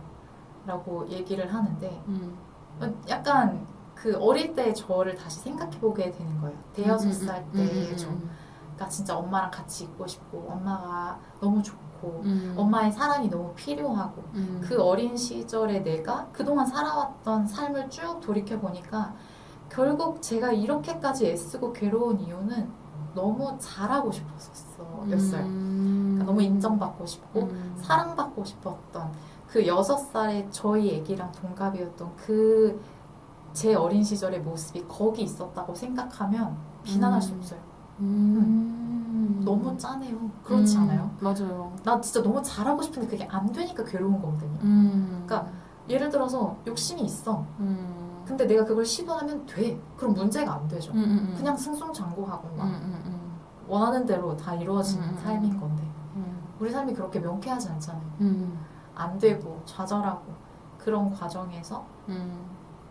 라고 얘기를 하는데 약간 그 어릴 때 저를 다시 생각해보게 되는 거예요. 대여섯 살 때의 저. 그러니까 진짜 엄마랑 같이 있고 싶고 엄마가 너무 좋고 엄마의 사랑이 너무 필요하고 그 어린 시절에 내가 그동안 살아왔던 삶을 쭉 돌이켜보니까 결국 제가 이렇게까지 애쓰고 괴로운 이유는 너무 잘하고 싶었어요. 그러니까 너무 인정받고 싶고 사랑받고 싶었던 그 6살의 저희 애기랑 동갑이었던 그 제 어린 시절의 모습이 거기 있었다고 생각하면 비난할 수 없어요. 너무 짠해요. 그렇지 않아요? 맞아요. 나 진짜 너무 잘하고 싶은데 그게 안 되니까 괴로운 거거든요. 그러니까 예를 들어서 욕심이 있어. 근데 내가 그걸 시도하면 돼. 그럼 문제가 안 되죠. 그냥 승승장구하고 막 원하는 대로 다 이루어지는 삶인 건데 우리 삶이 그렇게 명쾌하지 않잖아요. 안 되고 좌절하고 그런 과정에서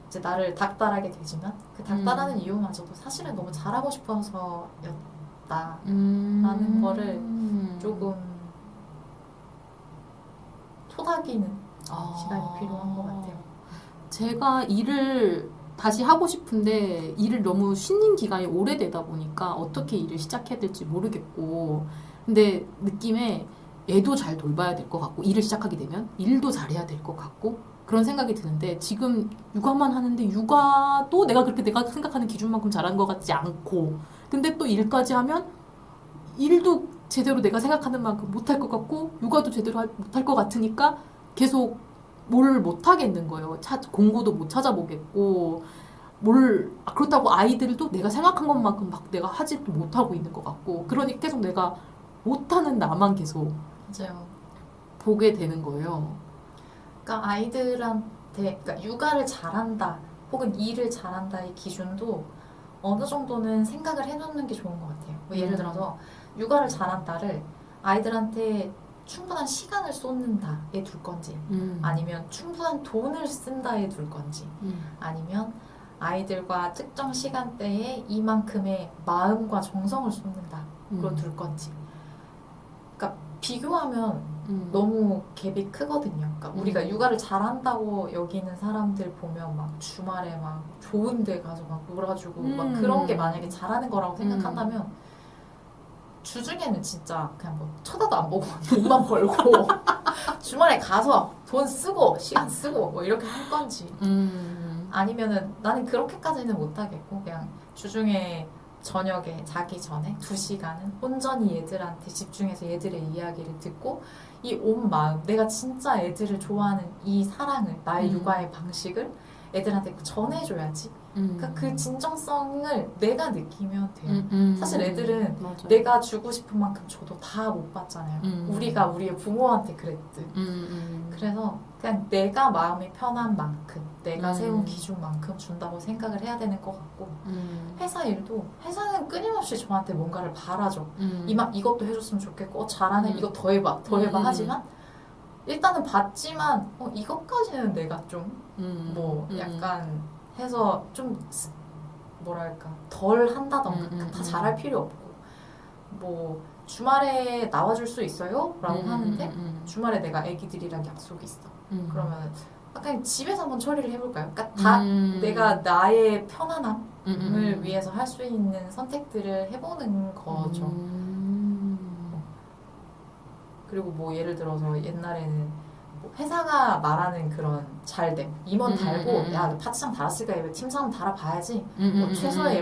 이제 나를 닥달하게 되지만 그 닥달하는 이유마저도 사실은 너무 잘하고 싶어서였다라는 거를 조금 토닥이는 시간이 필요한 것 같아요. 제가 일을 다시 하고 싶은데 일을 너무 쉬는 기간이 오래되다 보니까 어떻게 일을 시작해야 될지 모르겠고 근데 느낌에 애도 잘 돌봐야 될 것 같고 일을 시작하게 되면 일도 잘해야 될 것 같고 그런 생각이 드는데 지금 육아만 하는데 육아도 내가 생각하는 기준만큼 잘한 것 같지 않고 근데 또 일까지 하면 일도 제대로 내가 생각하는 만큼 못할 것 같고 육아도 제대로 못할 것 같으니까 계속 뭘 못하겠는 거예요. 공부도 못 찾아보겠고 그렇다고 아이들도 내가 생각한 것만큼 막 내가 하지도 못하고 있는 것 같고 그러니까 계속 내가 못하는 나만 계속 맞아요. 보게 되는 거예요. 그러니까 아이들한테 그러니까 육아를 잘한다 혹은 일을 잘한다의 기준도 어느 정도는 생각을 해놓는 게 좋은 것 같아요. 뭐 예를 들어서 육아를 잘한다를 아이들한테 충분한 시간을 쏟는다에 둘 건지 아니면 충분한 돈을 쓴다에 둘 건지 아니면 아이들과 특정 시간대에 이만큼의 마음과 정성을 쏟는다로 둘 건지 그러니까 비교하면 너무 갭이 크거든요. 그러니까 우리가 육아를 잘한다고 여기는 사람들 보면 막 주말에 막 좋은 데 가서 막 놀아주고 막 그런 게 만약에 잘하는 거라고 생각한다면 주중에는 진짜 그냥 뭐 쳐다도 안 보고 돈만 벌고 주말에 가서 돈 쓰고 시간 쓰고 뭐 이렇게 할 건지 아니면은 나는 그렇게까지는 못하겠고 그냥 주중에 저녁에 자기 전에 2시간은 온전히 얘들한테 집중해서 얘들의 이야기를 듣고 이 온 마음 내가 진짜 애들을 좋아하는 이 사랑을 나의 육아의 방식을 애들한테 전해줘야지 그러니까 그 진정성을 내가 느끼면 돼요. 사실 애들은 맞아. 내가 주고 싶은 만큼 줘도 다 못 받잖아요. 우리가 우리의 부모한테 그랬듯. 그래서 그냥 내가 마음이 편한 만큼 내가 세운 기준만큼 준다고 생각을 해야 되는 것 같고 회사 일도 회사는 끊임없이 저한테 뭔가를 바라죠. 이것도 해줬으면 좋겠고 잘하네 이거 더 해봐 하지만 일단은 받지만 이것까지는 내가 좀 뭐 약간 해서 좀 뭐랄까 덜 한다던가 다 잘할 필요 없고 뭐 주말에 나와줄 수 있어요? 라고 하는데 주말에 내가 애기들이랑 약속이 있어 그러면 그냥 집에서 한번 처리를 해볼까요? 그러니까 다 내가 나의 편안함을 위해서 할 수 있는 선택들을 해보는 거죠. 그리고 뭐 예를 들어서 옛날에는 뭐 회사가 말하는 그런 잘됨 임원 달고 야 너 파트장 달았으니까 왜 팀장 달아봐야지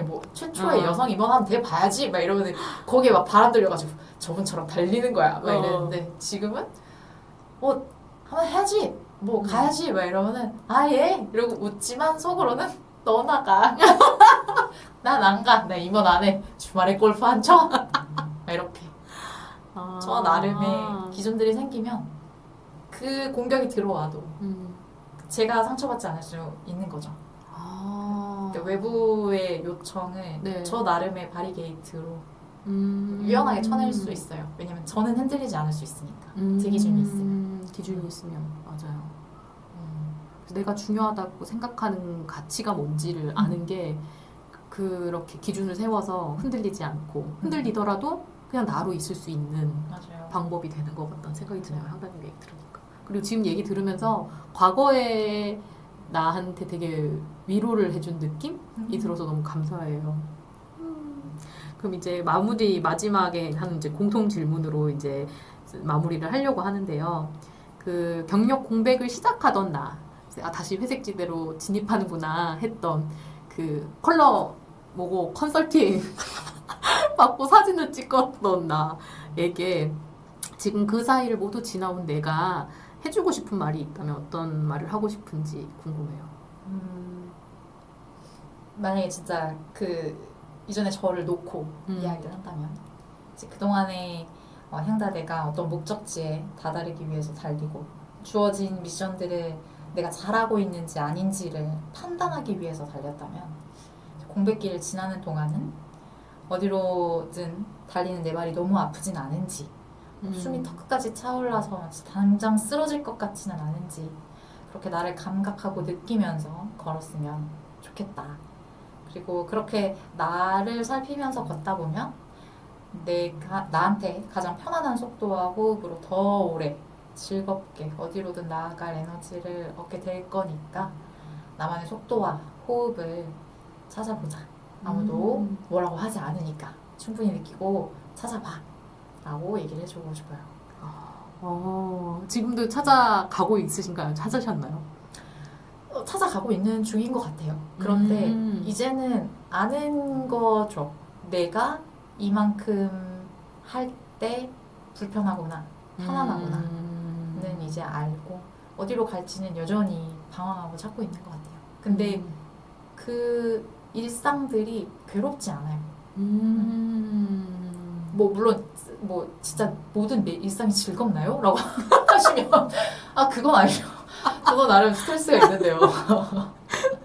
뭐 최초의 여성 임원 한번 돼봐야지 막 이러면 거기에 막 바람 들려가지고 저분처럼 달리는 거야 막 이랬는데 지금은 한번 해야지 뭐 가야지 막 이러면은 예 이러고 웃지만 속으로는 너 나가 난 안 가 나 임원 안 해 주말에 골프 안 쳐 이렇게 저 나름의 기준들이 생기면 그 공격이 들어와도 제가 상처받지 않을 수 있는 거죠. 그러니까 외부의 요청을 네. 저 나름의 바리게이트로 유연하게 쳐낼 수 있어요. 왜냐면 저는 흔들리지 않을 수 있으니까. 제 기준이 있으면. 기준이 있으면 맞아요. 내가 중요하다고 생각하는 가치가 뭔지를 아는 게 그렇게 기준을 세워서 흔들리지 않고 흔들리더라도 그냥 나로 있을 수 있는 맞아요. 방법이 되는 것 같다는 생각이 드네요. 향단님 얘기 들으니까. 그리고 지금 얘기 들으면서 과거에 나한테 되게 위로를 해준 느낌이 들어서 너무 감사해요. 그럼 이제 마지막에 하는 이제 공통 질문으로 이제 마무리를 하려고 하는데요. 그 경력 공백을 시작하던 다시 회색지대로 진입하는구나 했던 그 컬러 뭐고 컨설팅 받고 사진을 찍었던 나에게 지금 그 사이를 모두 지나온 내가 해주고 싶은 말이 있다면 어떤 말을 하고 싶은지 궁금해요. 만약에 진짜 이전에 저를 놓고 이야기를 한다면 이제 그동안에 향다대가 어떤 목적지에 다다르기 위해서 달리고 주어진 미션들을 내가 잘하고 있는지 아닌지를 판단하기 위해서 달렸다면 공백기를 지나는 동안은 어디로든 달리는 내 발이 너무 아프진 않은지 숨이 턱끝까지 차올라서 당장 쓰러질 것 같지는 않은지 그렇게 나를 감각하고 느끼면서 걸었으면 좋겠다. 그리고 그렇게 나를 살피면서 걷다 보면 나한테 가장 편안한 속도와 호흡으로 더 오래 즐겁게 어디로든 나아갈 에너지를 얻게 될 거니까 나만의 속도와 호흡을 찾아보자. 아무도 뭐라고 하지 않으니까 충분히 느끼고 찾아봐 라고 얘기를 해주고 싶어요. 지금도 찾아가고 있으신가요? 찾으셨나요? 찾아가고 있는 중인 것 같아요. 그런데 이제는 아는 거죠. 내가 이만큼 할 때 불편하구나, 편안하구나는 이제 알고 어디로 갈지는 여전히 방황하고 찾고 있는 것 같아요. 근데 그 일상들이 괴롭지 않아요. 뭐 물론 뭐 진짜 모든 내 일상이 즐겁나요? 라고 하시면 그건 아니죠. 저도 나름 스트레스가 있는데요.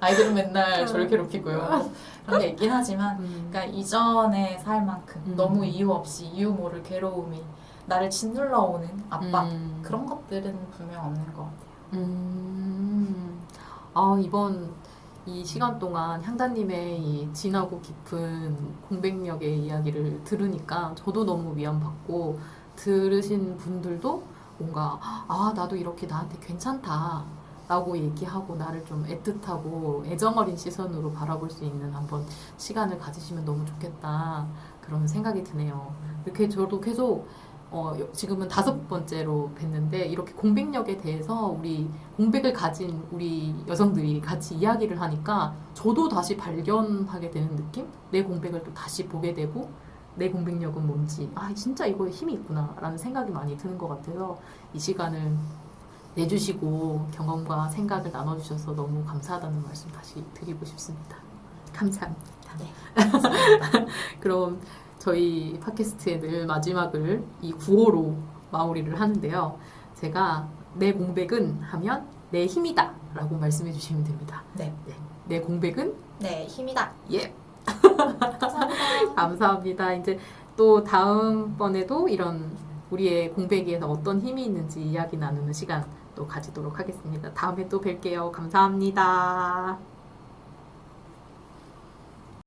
아이들은 맨날 저를 괴롭히고요. 그런 게 있긴 하지만 그러니까 이전의 살만큼 너무 이유 없이 이유 모를 괴로움이 나를 짓눌러오는 압박 그런 것들은 분명 없는 것 같아요. 이번 이 시간 동안 향단님의 이 진하고 깊은 공백력의 이야기를 들으니까 저도 너무 위안받고 들으신 분들도 뭔가 나도 이렇게 나한테 괜찮다 라고 얘기하고 나를 좀 애틋하고 애정어린 시선으로 바라볼 수 있는 한번 시간을 가지시면 너무 좋겠다 그런 생각이 드네요. 이렇게 저도 계속 지금은 5번째로 뵀는데 이렇게 공백력에 대해서 우리 공백을 가진 우리 여성들이 같이 이야기를 하니까 저도 다시 발견하게 되는 느낌? 내 공백을 또 다시 보게 되고 내 공백력은 뭔지 진짜 이거에 힘이 있구나 라는 생각이 많이 드는 것 같아서 이 시간을 내주시고 경험과 생각을 나눠주셔서 너무 감사하다는 말씀 다시 드리고 싶습니다. 감사합니다. 네, 감사합니다. 그럼 저희 팟캐스트의 늘 마지막을 이 구호로 마무리를 하는데요. 제가 내 공백은 하면 내 힘이다 라고 말씀해 주시면 됩니다. 네. 내 공백은 네, 힘이다. 예. 감사합니다. 감사합니다. 이제 또 다음번에도 이런 우리의 공백에서 어떤 힘이 있는지 이야기 나누는 시간 또 가지도록 하겠습니다. 다음에 또 뵐게요. 감사합니다.